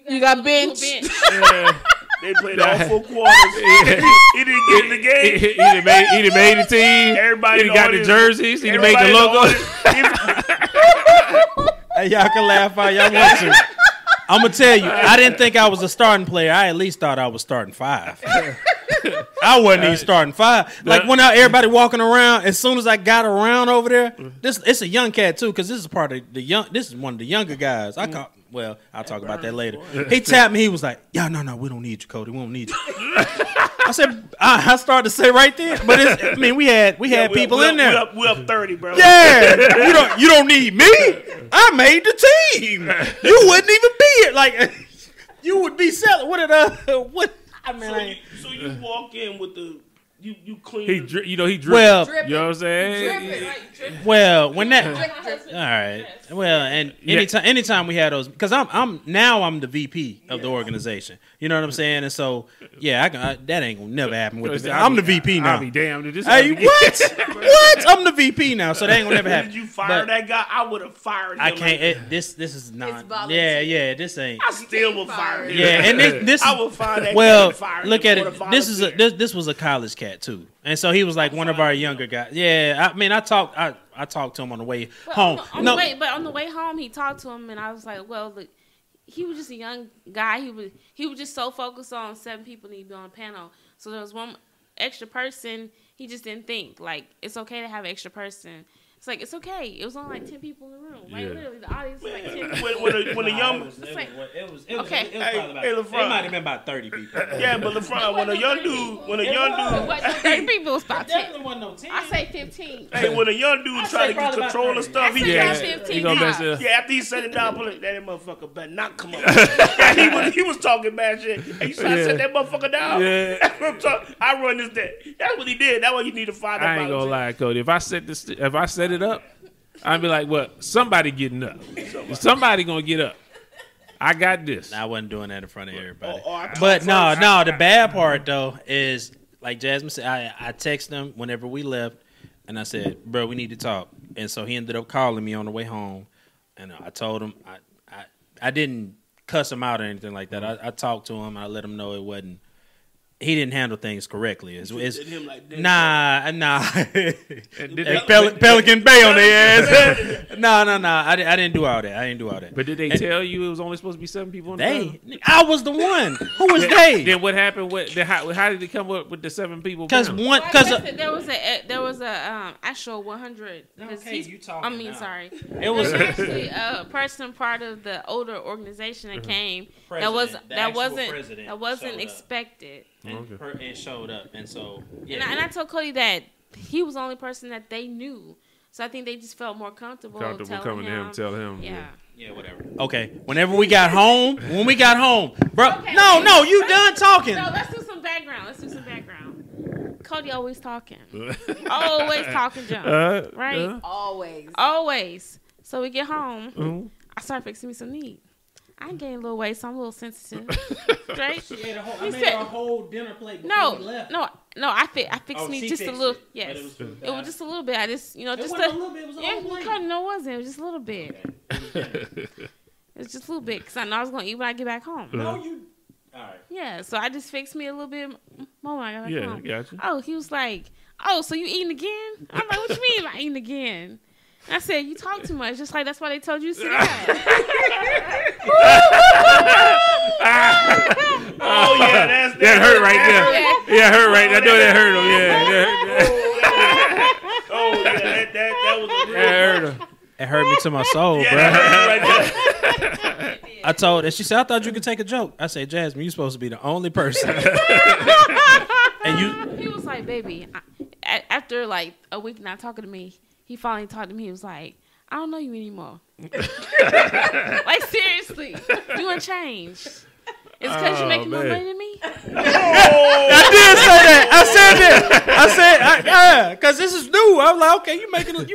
you got benched. Yeah. they played all 4 quarters. He didn't get in the game. He done made the team. Everybody he got the jerseys. He done made the logo. Hey, y'all can laugh all y'all want to. I'm going to tell you, I didn't think I was a starting player. I at least thought I was starting 5. I wasn't even starting 5. Like, when everybody walking around, as soon as I got around over there, it's a young cat, too, because this is part of this is one of the younger guys. I'll talk about that later. He tapped me. He was like, yeah, no, we don't need you, Cody. We don't need you. I said, I started to say right there, but we had people in there. We up 30, bro. Yeah, you don't need me. I made the team. You wouldn't even be it. Like, you would be selling. So you walk in with the you clean. He drip. Well, you know what I'm saying? Well, when that, all right. Well, and anytime we had those, because I'm the VP of the organization. You know what I'm saying? And so that ain't gonna never happen with this. I'm the VP now. I'll be damned if this. Hey, what? I'm the VP now, so that ain't gonna never happen. Did you fire that guy? I would have fired him. I can't. This is not. Yeah. This ain't. I still would fire him. Yeah, and this I would fire that. Well, guy fire look him at it. This was a college cat too, and so he was like one of our younger guys. Yeah, I mean, I talked to him on the way home. On the way home, he talked to him, and I was like, well, look, he was just a young guy. He was just so focused on 7 people need to be on a panel. So there was one extra person. He just didn't think like it's okay to have an extra person. It's like, it's okay. It was only like 10 people in the room. Like, Yeah. literally, the audience was like 10 people. When a young Okay. It might have been about 30 people. yeah, but LeFron, when a young dude, It wasn't 30 people. It was about 10. Definitely wasn't no 10. I say 15. hey, when a young dude try to get probably control about of stuff, I he said just about 15 You gonna mess times. it up. yeah, after he set it down, that motherfucker better not come up. yeah, he was talking bad shit. And you trying to set that motherfucker down? Yeah. That's what I'm talking. I run this day. That's what he did. That's why you need to find out. I ain't gonna lie, Cody. If I set it up, I'd be like, "What? Somebody getting up? Somebody gonna get up? I got this." I wasn't doing that in front of everybody. I But talk no, first. the bad part though is like Jasmine said. I texted him whenever we left, and I said, "Bro, we need to talk." And so he ended up calling me on the way home, and I told him I didn't cuss him out or anything like that. I talked to him. I let him know it wasn't. He didn't handle things correctly. It's Did him like that. nah. Did Pelican Bay on their ass. No. I didn't do all that. But did they tell you it was only supposed to be 7 people in the room? I was the one. Who was they? Then what happened? How did they come up with the 7 people? Because down? There was a actual 100. Okay, you talking I mean, now. sorry. It There was was actually a person part of the older organization that came that wasn't expected. And showed up, and so And I told Cody that he was the only person that they knew, so I think they just felt more comfortable coming telling to him, tell him. Yeah. whatever. Okay, when we got home, bro. Okay. No, you done talking. No, let's do some background. Cody always talking. Always talking junk. Right? Always. So we get home. I start fixing me some meat. I ain't gaining a little weight, so I'm a little sensitive. Right? I made a whole dinner plate before we left. No. I fixed me she just a fixed little. it, Yes, but it was just a little bit. I just, just wasn't a little bit, it was a whole plate. Cody, no, it wasn't. It was just a little bit. It was just a little bit because I know I was gonna eat when I get back home. No, you. All right. Yeah, so I just fixed me a little bit more when I got back home. Gotcha. Oh, he was like, "Oh, so you eating again?" I'm like, "What you mean by eating again?" And I said, "You talk too much." Just like that's why they told you to sit down. Oh yeah, That hurt right there. Yeah, hurt right. I know that hurt him. Yeah. Oh yeah, that was. That hurt him. It hurt me to my soul, bro. Right there. I told her. She said, "I thought you could take a joke." I said, "Jasmine, you supposed to be the only person." And you. He was like, "Baby," after like a week not talking to me, he finally talked to me. He was like, "I don't know you anymore." Like seriously, you ain't changed. It's because you're making more money than me. I did say that. I said that. Because this is new. I was like, okay, you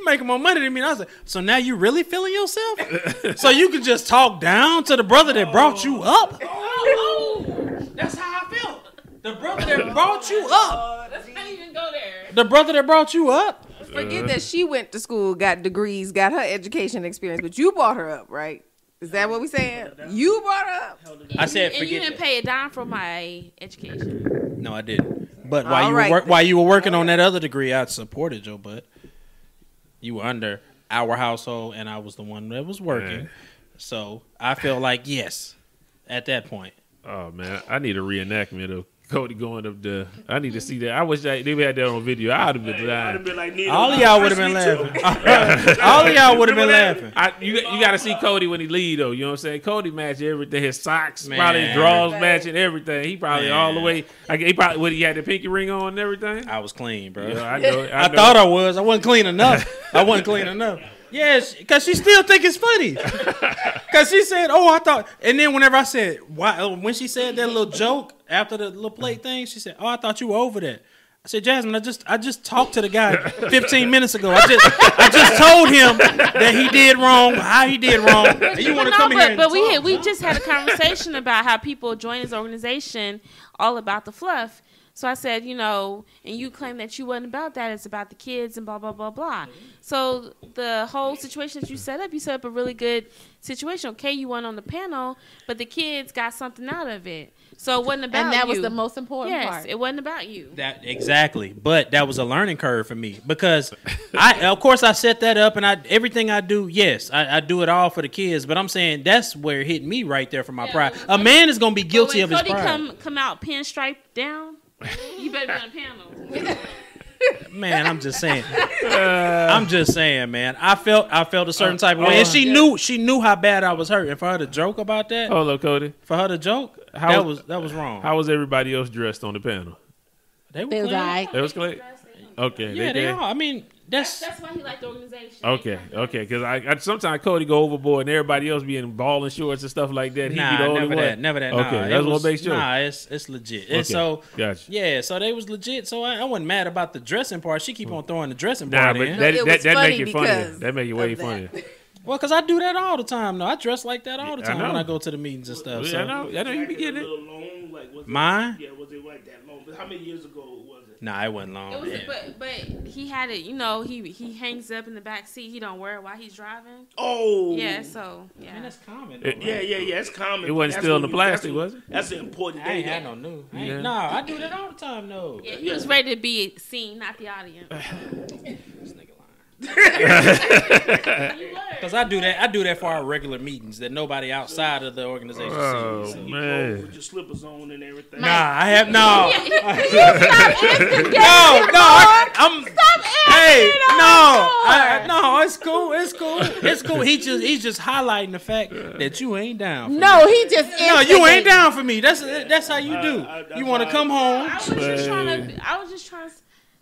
making more money than me. And I was like, so now you really feeling yourself? So you can just talk down to the brother that brought you up? That's how I felt. The brother that brought you up. Let's not even go there. The brother that brought you up. Forget that she went to school, got degrees, got her education experience, but you brought her up, right? Is that what we saying? You brought her up? I said, And you forget didn't that. pay a dime for my education. No, I didn't. But All right, while you were working on that other degree, I supported your butt. You were under our household, and I was the one that was working. Yeah. So I felt like, yes, at that point. Oh man, I need a reenactment of Cody going up there. I need to see that. I wish they had that on video. I'd have been I'd have lying. been like, Nino, All of y'all would have been laughing. All of y'all would have been laughing. You got to see Cody when he lead though. You know what I'm saying? Cody match everything. His socks, Man. probably his drawers matching everything. He probably Man. all the way. He probably he had the pinky ring on and everything. I was clean, bro. Yeah, I know. I thought I was. I wasn't clean enough. Yes, because she still think it's funny. Because she said, "Oh, I thought," and then whenever I said, "Why?" When she said that little joke after the little plate thing, she said, "Oh, I thought you were over that." I said, "Jasmine, I just talked to the guy 15 minutes ago. I just told him that he did wrong, how he did wrong. And you want to come in here and but talk, we just had a conversation about how people join his organization all about the fluff. So I said, and you claim that you wasn't about that. It's about the kids and blah, blah, blah, blah. So the whole situation that you set up a really good situation. Okay, you went on the panel, but the kids got something out of it. So it wasn't about you. And that was the most important Yes, part. it wasn't about you. That exactly, but that was a learning curve for me because of course, I set that up, and everything I do, yes, I do it all for the kids. But I'm saying that's where it hit me right there for my pride. A man is gonna be guilty of his Cody pride. come out pinstripe down, you better be on the panel. Man, I'm just saying. I'm just saying, man. I felt a certain type of way, and she knew how bad I was hurt. And for her to joke about that, Hold up, Cody. for her to joke, that was wrong. How was everybody else dressed on the panel? They were They was clean. like, They was clean. Okay. Yeah, they are. I mean, that's why he liked the organization. Okay. Because I sometimes Cody go overboard and everybody else be in ball and shorts and stuff like that. He be the only never one. that, never that. Okay, Nah, that's what makes sure. Nah, it's legit. Okay, And so gotcha. yeah, so they was legit. So I wasn't mad about the dressing part. She keep on throwing the dressing Nah, part but in. that it was make funny it funnier. because That make it way of that. funnier. Well, because I do that all the time. No, I dress like that all the I time know. when I go to the meetings and stuff. Yeah, So. I know you be A getting it. little long, like, was Mine? Yeah, was it like that long? But how many years ago was it? Nah, it wasn't long. It was, Yeah. but he had it. You know, he hangs up in the back seat. He don't wear it while he's driving. Oh, Yeah, so yeah. Man, that's common. It- yeah. It's common. It wasn't That's still in when the you- plastic, that's was it? That's an important I ain't thing. had no new. Yeah. Nah, I do that all the time. No. Yeah, he was ready to be seen, not the audience. This nigga lying. You were. Because I do that for our regular meetings that nobody outside of the organization Oh sees. So. You man. go with your slippers on and everything. Nah, I have no. I'm. Hey, no, it's cool. It's cool. He's just highlighting the fact that you ain't down. For me. no, he just No, you ain't down for me. That's how you do. You want to come home. I was just trying to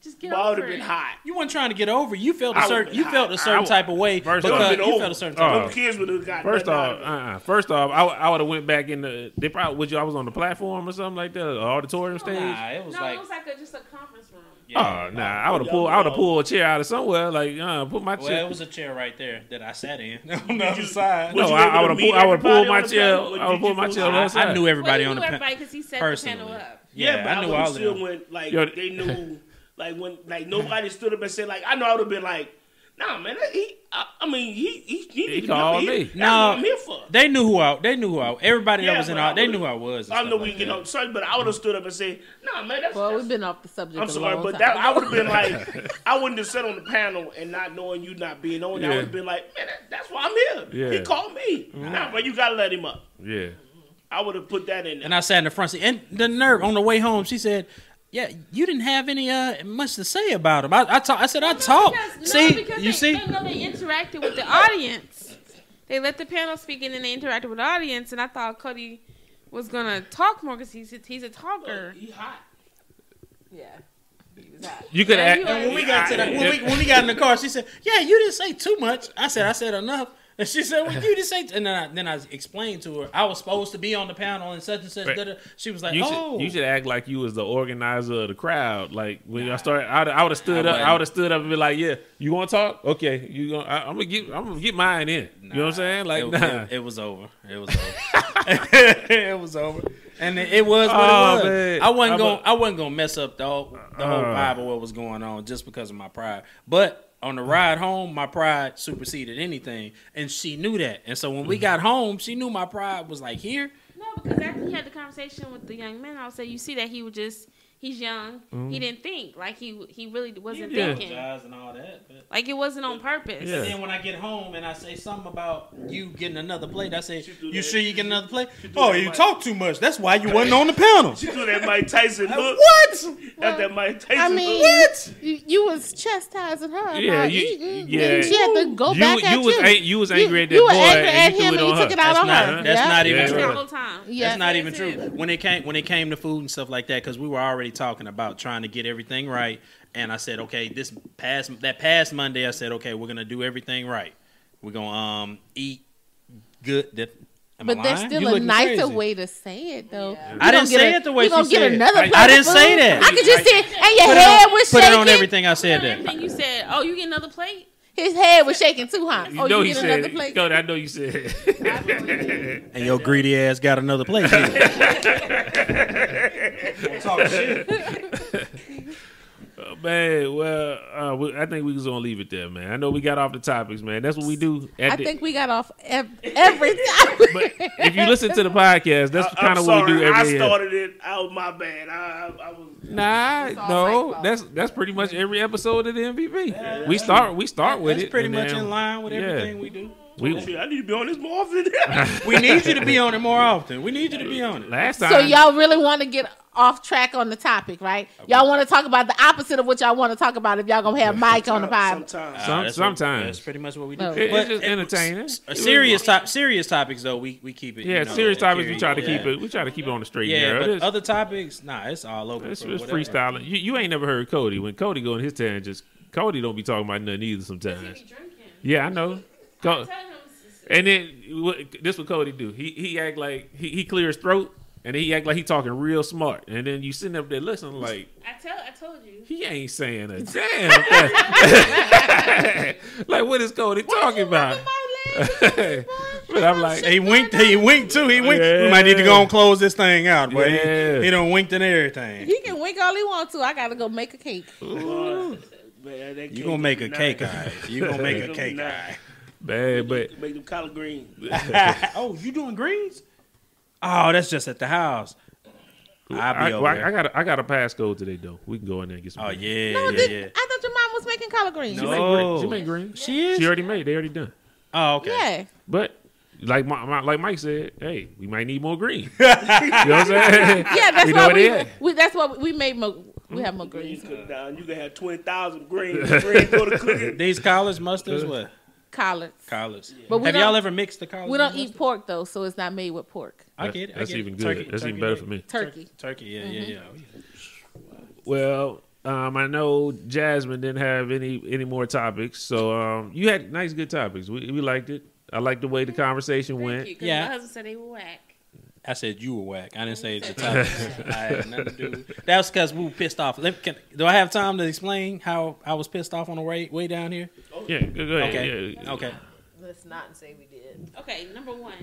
just get But I would over have been it. hot. You weren't trying to get over. You felt a I certain. would've You been felt a hot. certain type of way First because off- Been you over. felt a certain type. Oh. of Them kids would have got First nothing off, out of it. first off, I would have went back in the. They probably would. I was on the platform or something like that, or auditorium stage. Nah, it was No, like. it was like just a conference room. Oh nah, I would have pulled a chair out of somewhere, like put my Well, chair. it was a chair right there that I sat in on the other side. Was No, you I able to would meet have pulled everybody my on the chair. panel, or I would did pull you my go- chair on the other I side. knew everybody Well, on you the knew panel. everybody because he set Personally. the panel up. Yeah, but I knew would all have of still them. went like Yo, they knew, like when like nobody stood up and said like I know I would have been like, nah man, he called me. That's No. what I'm here for. They knew who I. Everybody that Yeah, was in but our. I They would've- knew who I was. and I stuff know like we get that. on sorry, but I would have stood up and said, nah man, that's Well, that's- we've been off the subject. I'm a sorry, long but time. that I would have been like, I wouldn't have sat on the panel and not knowing you not being on. Yeah. I would have been like, man, that's why I'm here. Yeah. He called me. Nah, but you gotta let him up. Yeah. I would have put that in there. And I sat in the front seat. And the nerve on the way home, she said, "Yeah, you didn't have any much to say about him." I said I talked. Because You see. They interacted with the audience. They let the panel speak and then they interacted with the audience. And I thought Cody was gonna talk more because he's a talker. He hot. Yeah. He was hot. You could Yeah, act. you And when we got to when we got in the car, she said, "Yeah, you didn't say too much." I said enough. And she said, "Well, you didn't say." And then I explained to her I was supposed to be on the panel and such and such. Right. Da-da. She was like, You "Oh, should act like you was the organizer of the crowd. Like when y'all started, I would have stood I up. wasn't. I would have stood up and be like, "Yeah, you want to talk? Okay, I'm gonna get mine in." You know what I'm saying? Like, it was over. It was over. It was over. And it was what Oh, it was. man. I wasn't gonna mess up the whole vibe of what was going on just because of my pride. But on the ride home, my pride superseded anything, and she knew that. And so when we got home, she knew my pride was like here. No, because after he had the conversation with the young man, I would say, you see that he would he's young. He didn't think. Like, he really wasn't Yeah. thinking. And all that. But Like, it wasn't on purpose. Yeah. then when I get home and I say something about you getting another plate, I say, do "You that. sure you get another plate?" do Oh, that you much. talk too much. That's why you wasn't on the panel. She do that Mike Tyson look. What? That's that Mike Tyson I mean, look. you was chastising her. Yeah, about you- eating, yeah. and she had to go back at you. You was angry at that you boy, were angry and at you threw him, it and you on took her. it out That's on not- her. that's Yeah. not even Yeah. true. The whole time. Yeah. That's not Yes, even it true. is. When it came to food and stuff like that, because we were already talking about trying to get everything right, and I said, okay, that past Monday, I said, okay, we're gonna do everything right. We're gonna eat good. Am I But there's lying? still You a looking nicer crazy. way to say it, though. Yeah. You I didn't gonna get say a- it the way you gonna she get said. another I plate of didn't say food? that. I could just see, and your Put it head on- was Put it on shaking. everything I said there. Everything you said, oh, you get another plate? His head was shaking too, huh? You Oh, know you he get another said. plate. Cody, I know you said. And your greedy ass got another plate. Talk shit. Man, well, I think we was gonna leave it there, man. I know we got off the topics, man. That's what we do. I think we got off every time. But if you listen to the podcast, that's I'm kind of what we do sorry, I every year. started it. I was my bad. I was. Nah, all no, Mike's that's pretty much every episode of the MVP. We start with That's it. pretty and much then- in line with yeah. everything we do. Shit, I need to be on this more often. We need you to be on it more often. We need you to be on it. Last time. So y'all really want to get off track on the topic, right? Y'all want to talk about the opposite of what y'all want to talk about if y'all gonna have Mike on the pod. Sometimes. That's pretty much what we do. No. It's just entertaining. Serious topics though, we keep it. Yeah, you know, serious topics. We carry- try to yeah. keep it. We try to keep it on the straight and Yeah, narrow. but It's- other topics, it's all over. It's whatever. freestyling. You ain't never heard Cody. When Cody go in his tangents, Cody don't be talking about nothing either sometimes. Yeah, I know. And then this what Cody do. He act like he clear his throat, and then he act like he talking real smart. And then you sitting up there listening like, I told you. he ain't saying a damn thing. Like, what is Cody talking about? But I'm like, He winked too. He winked. Yeah. We might need to go and close this thing out, boy. Yeah. He done winked and everything. He can wink all he wants to. I gotta go make a cake. Man, You gonna make a cake, alright? You gonna make a cake, alright? bad, but Make them collard greens. Oh, you doing greens? Oh, that's just at the house. I'll be over there. I got a passcode today though. We can go in there and get some. Oh greens. yeah, No, yeah. I thought your mom was making collard greens. She No. make greens. She make greens. She is. She already made. They already done. Oh, okay. Yeah. But like like Mike said, hey, we might need more green. You know what I'm saying? Yeah, that's We know why what they at. that's why we made more. We have more greens. You could down. You can have 20,000 greens. Greens go to cooking. These collards, mustards, what? Collards. Collards. But we Have don't- y'all ever mixed the collards? We don't and eat mustard? pork though, so it's not made with pork. I get it. That's I get even it. good. That's even better for me. Turkey. Turkey, yeah. Well, I know Jasmine didn't have any more topics, so you had nice, good topics. We liked it. I liked the way the conversation went. Yeah. My husband said they were whack. I said you were whack. I didn't say the topic. I had nothing to do. That was because we were pissed off. Do I have time to explain how I was pissed off on the way down here? Yeah, go ahead. Okay. Yeah. Okay. Let's not say we did. Okay, number one.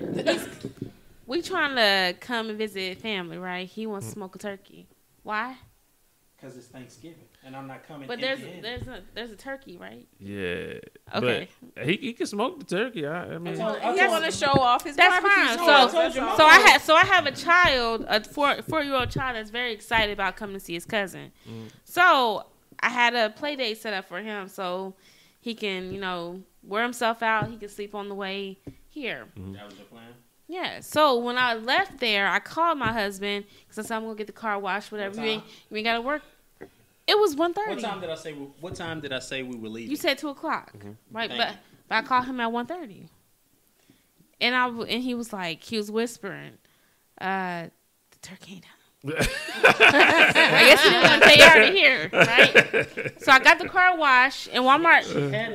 We trying to come and visit family, right? He wants to smoke a turkey. Why? Because it's Thanksgiving, and I'm not coming. But there's a turkey, right? Yeah. Okay. But he can smoke the turkey. I mean, He want to show off his That's barbecue fine. sauce. So That's all. I have a child, a 4-year-old child that's very excited about coming to see his cousin. So I had a play date set up for him so he can, wear himself out. He can sleep on the way here. That was your plan. Yeah. So when I left there, I called my husband because I said I'm gonna get the car washed. Whatever. You ain't gotta work. It was 1:30. What time did I say we were leaving? You said 2:00, right? Thank But you. I called him at 1:30, and he was whispering, "The turkey ain't done." I guess he didn't want to tell you out of here, right? So I got the car washed, and Walmart,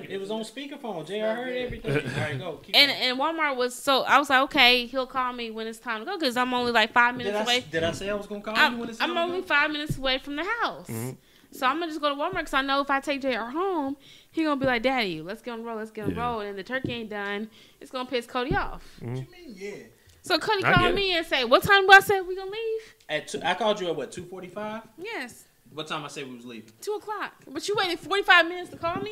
It was on speakerphone. JR heard everything. All right, go. Keep and going. and Walmart was so I was like, okay, he'll call me when it's time to go because I'm only like 5 minutes away. Did I say I was gonna call you when it's I'm time to only go? 5 minutes away from the house. So I'm going to just go to Walmart because I know if I take JR home, he going to be like, Daddy, let's get on the road, And the turkey ain't done. It's going to piss Cody off. What you mean, yeah? So Cody I get called it. me and say, what time do I say we going to leave? I called you at what, 2:45? Yes, What time I say we was leaving? 2:00. But you waited 45 minutes to call me?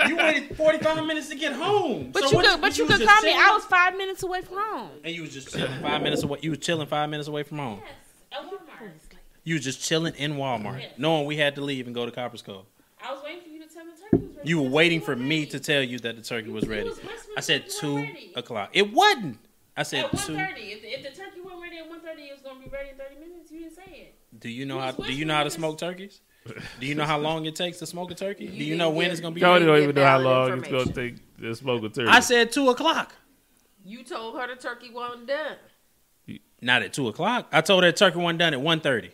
You waited 45 minutes to get home. But So you what- could, but you was could just call me. chilling? I was 5 minutes away from home. And you was just chilling 5 minutes away. You was chilling 5 minutes away from home. Yes, at Walmart. You was just chilling in Walmart, Yes. knowing we had to leave and go to Copper's Cove. I was waiting for you to tell me the turkey was ready. You were said waiting you for weren't me ready. to tell you that the turkey was You ready. was whispering I said that you weren't ready. 2:00. It wasn't. I said At 2. 1:30. If the turkey wasn't ready at 1:30, it was going to be ready in 30 minutes. You didn't say it. Do you know You how? was Do you know how to whispering smoke turkeys? Do you know how long it takes to smoke a turkey? Do you didn't know when give- it's gonna be Cody ready? don't Get even know how valid long it's gonna information. take to smoke a turkey. I said 2:00. You told her the turkey wasn't done. Not at 2:00. I told her the turkey wasn't done at 1:30.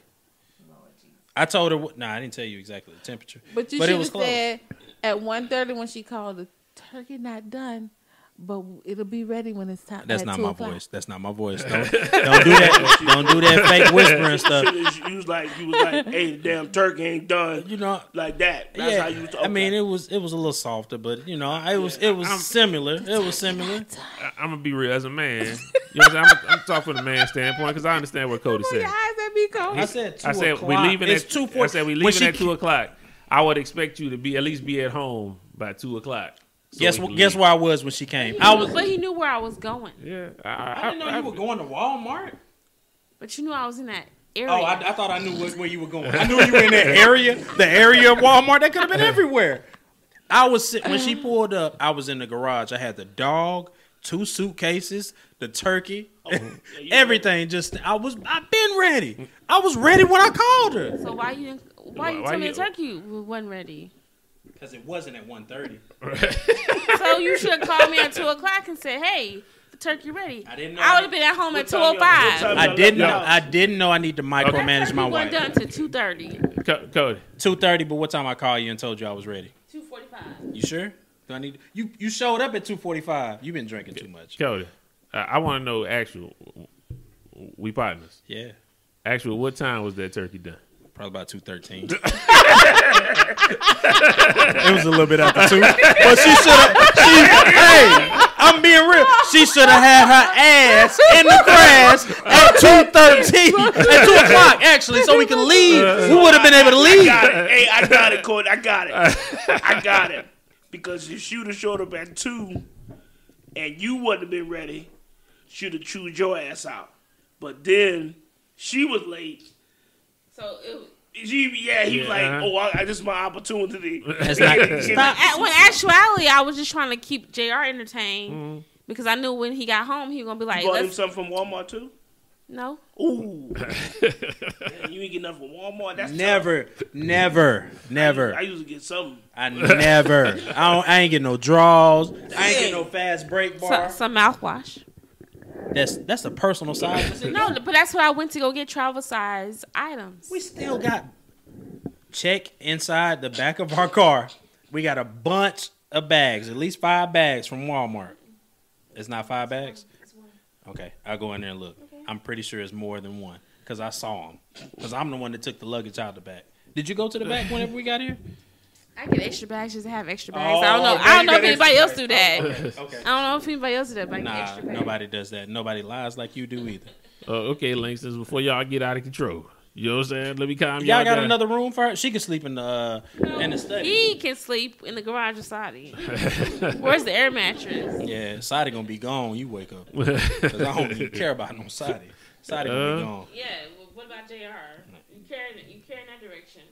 I told her. No, I didn't tell you exactly the temperature. But you But it should was have close. said at 1:30 when she called, the turkey not done, but it'll be ready when it's time. That's at not 2 my o'clock. voice. That's not my voice. Don't do that. Don't do that fake whispering stuff. You was like, hey, the damn turkey ain't done. You know. Like that. That's Yeah, how you was I mean, it was a little softer, but it was similar. It was similar. I'm gonna be real as a man. You know what I'm saying? I'm talking from the man standpoint because I understand what Cody Your said. eyes at me, Cody. I said 2 I said we leaving it's at 2:40. I said we When leaving she- at 2:00. I would expect you to be at least be at home by 2:00. So Guess we can guess leave. where I was when she came. But he knew where I was going. Yeah, I didn't know you were going to Walmart. But you knew I was in that area. Oh, I thought I knew where you were going. I knew you were in that area, the area of Walmart. That could have been everywhere. When she pulled up, I was in the garage. I had the dog, 2 suitcases, the turkey, everything. I've been ready. I was ready when I called her. So why you told me the turkey wasn't ready? Because it wasn't at 1:30. So you should have called me at 2:00 and said, "Hey, the turkey ready." I didn't know. I would have been at home at 2:05. I didn't know I need to micromanage my wife. Wasn't done to 2:30. Cody. 2:30, but what time I called you and told you I was ready? 2:45. You sure? Do I need you showed up at 2:45. You've been drinking too much. Cody, I want to know actual. We partners. Yeah. Actual, what time was that turkey done? Probably about 2:13. It was a little bit after 2. But she should have. Hey, I'm being real. She should have had her ass in the grass at 2:13. At 2:00, actually, so we can leave. We would have been able to leave. I got it. Hey, I got it, Cody. I got it. Because if she would have showed up at 2 and you wouldn't have been ready, she'd have chewed your ass out. But then she was late. So he was like, "Oh, this is my opportunity." That's not, when actuality, I was just trying to keep JR entertained because I knew when he got home, he was gonna be like, You bought him something from Walmart too? No. Ooh. Man, you ain't get nothing from Walmart. That's never. I usually get something. I never. I ain't get no draws. I ain't get no fast break bar. Some mouthwash. That's a personal size. No, but that's what I went to go get travel size items. We still got check inside the back of our car. We got a bunch of bags, at least 5 bags from Walmart. It's not 5 bags? Okay, I'll go in there and look. Okay. I'm pretty sure it's more than one because I saw them. Because I'm the one that took the luggage out the back. Did you go to the back whenever we got here? I get extra bags just to have extra bags. I don't know if anybody else do that. Okay. I don't know if anybody else do that. But nah, nobody does that. Nobody lies like you do either. Okay, Langston, before y'all get out of control. You know what I'm saying? Let me calm y'all got down. Another room for her? She can sleep in the study. He can sleep in the garage with Sadi. Where's the air mattress? Yeah, Sadi gonna be gone. You wake up. Because I don't even care about no Sadi. Sadi gonna be gone. Yeah, well, what about JR? You carrying that direction.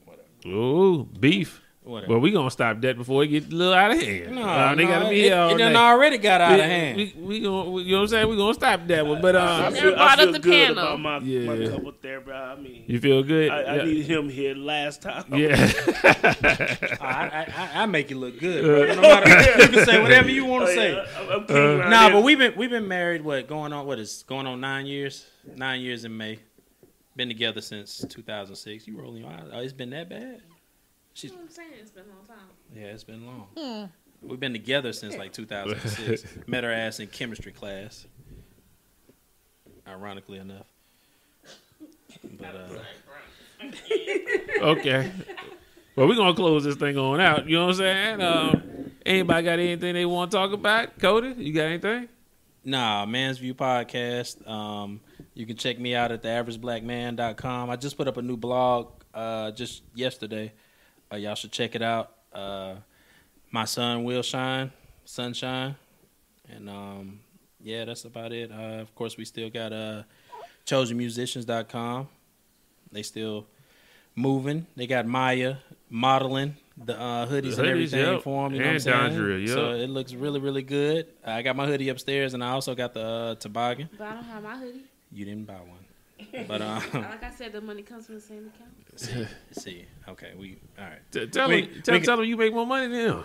Whatever. Ooh, beef. Whatever. Well, we gonna stop that before it get a little out of hand. They gotta be here all day. It done already got out of hand. We gonna, you know what I'm saying? We gonna stop that one. But I feel good about my couple there, bro. I mean, you feel good? I needed him here last time. Yeah. I make it look good, bro. No matter, you can say whatever you want to say. Yeah, but we've been married. Going on 9 years? 9 years in May. Been together since 2006. You rolling your eyes? Oh, it's been that bad? You know what I'm saying? It's been a long time. Yeah, it's been long. We've been together since like 2006. Met her ass in chemistry class. Ironically enough. But okay. Well, we're gonna close this thing on out. You know what I'm saying? Anybody got anything they want to talk about? Cody, you got anything? Nah, Man's View Podcast. You can check me out at theaverageblackman.com. I just put up a new blog just yesterday. Y'all should check it out. My son will sunshine. And yeah, that's about it. Of course, we still got chosenmusicians.com. They still moving. They got Maya modeling the hoodies and everything for them. You know what I'm saying? So it looks really, really good. I got my hoodie upstairs, and I also got the toboggan. But I don't have my hoodie. You didn't buy one. But like I said, the money comes from the same account. See. Okay, all right. Tell them you make more money than him.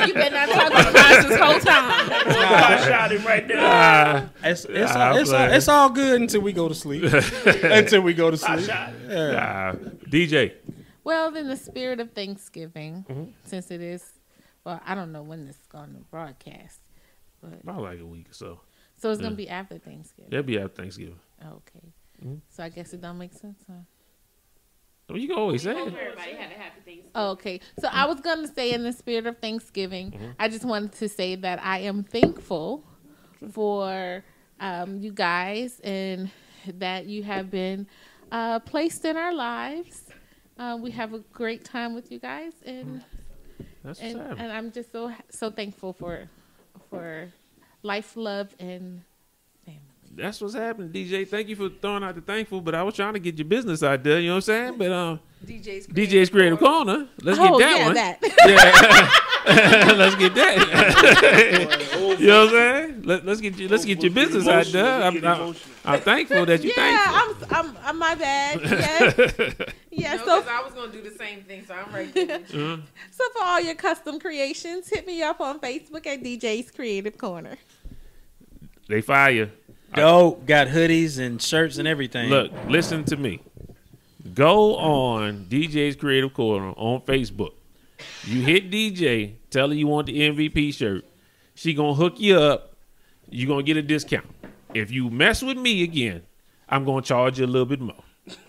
You better not talk about this whole time. I shot him right there. It's all good until we go to sleep. DJ. Well, in the spirit of Thanksgiving, since it is, well, I don't know when this is going to broadcast, but about like a week or so. So it's going to be after Thanksgiving. It'll be after Thanksgiving. Okay. So I guess it don't make sense, huh? Well, you can always say it. Everybody had a happy Thanksgiving. Okay. So I was going to say in the spirit of Thanksgiving, I just wanted to say that I am thankful for you guys and that you have been placed in our lives. We have a great time with you guys, and I'm just so thankful for life, love, and family. that's what's happening, DJ. Thank you for throwing out the thankful, but I was trying to get your business out there. You know what I'm saying? But DJ's Creative Corner. Let's get that one. That. Yeah. Let's get that. You know what I'm saying? Let's get your business out there. I'm thankful that you thankful. I'm my bad. Yeah. Yeah. No, So 'cause I was gonna do the same thing, so I'm right there. So for all your custom creations, hit me up on Facebook at DJ's Creative Corner. They fire. Dope. Got hoodies and shirts and everything. Look, listen to me. Go on DJ's Creative Corner on Facebook. You hit DJ, tell her you want the MVP shirt. She gonna hook you up. You gonna get a discount. If you mess with me again, I'm gonna charge you a little bit more.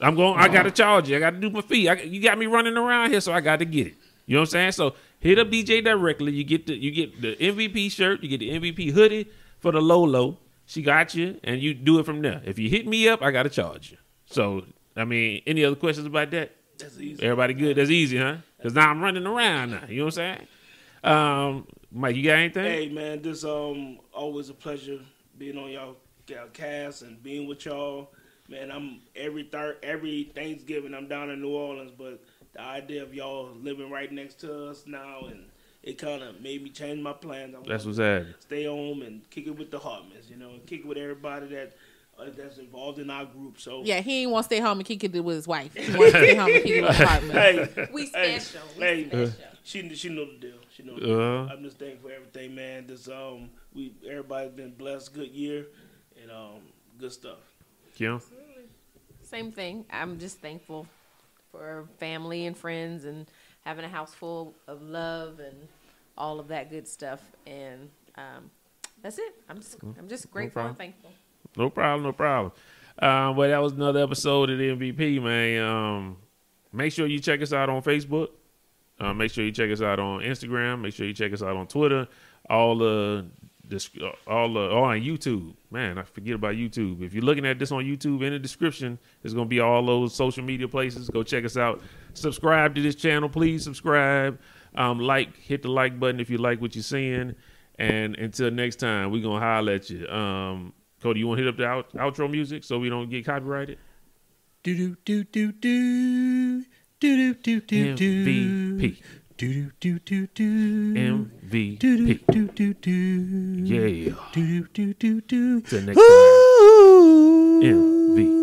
I gotta charge you. I gotta do my fee. You got me running around here, so I got to get it. You know what I'm saying? So hit up DJ directly. You get the MVP shirt. You get the MVP hoodie for the low. She got you, and you do it from there. If you hit me up, I gotta charge you. So I mean, any other questions about that? That's easy. Everybody good? That's easy, huh? Because now I'm running around now. You know what I'm saying? Mike, you got anything? Hey man, this always a pleasure being on y'all cast and being with y'all. Man, I'm every Thanksgiving I'm down in New Orleans, but the idea of y'all living right next to us now, and it kind of made me change my plans. That's what's happening. Stay home and kick it with the Hartmans, and kick it with everybody that's involved in our group. So Yeah, he ain't want to stay home and kick it with his wife. He wants to stay home and kick it with his partner. hey, We special. hey, We special. she know the deal. She know the deal. I'm just thankful for everything, man. This everybody's been blessed, good year, and good stuff. Kim? Same thing. I'm just thankful for family and friends and having a house full of love and all of that good stuff. And that's it. I'm just grateful and thankful. No problem. Well, that was another episode of the MVP, man. Make sure you check us out on Facebook. Make sure you check us out on Instagram. Make sure you check us out on Twitter. All on YouTube. Man, I forget about YouTube. If you're looking at this on YouTube, in the description, there's going to be all those social media places. Go check us out. Subscribe to this channel. Please subscribe. Hit the like button if you like what you're seeing. And until next time, we're going to holler at you. Cody, you want to hit up the outro music so we don't get copyrighted? Do do do do do do do do do MVP. do do do do MVP. do do do do Yeah. do do do do. Till next time. MVP.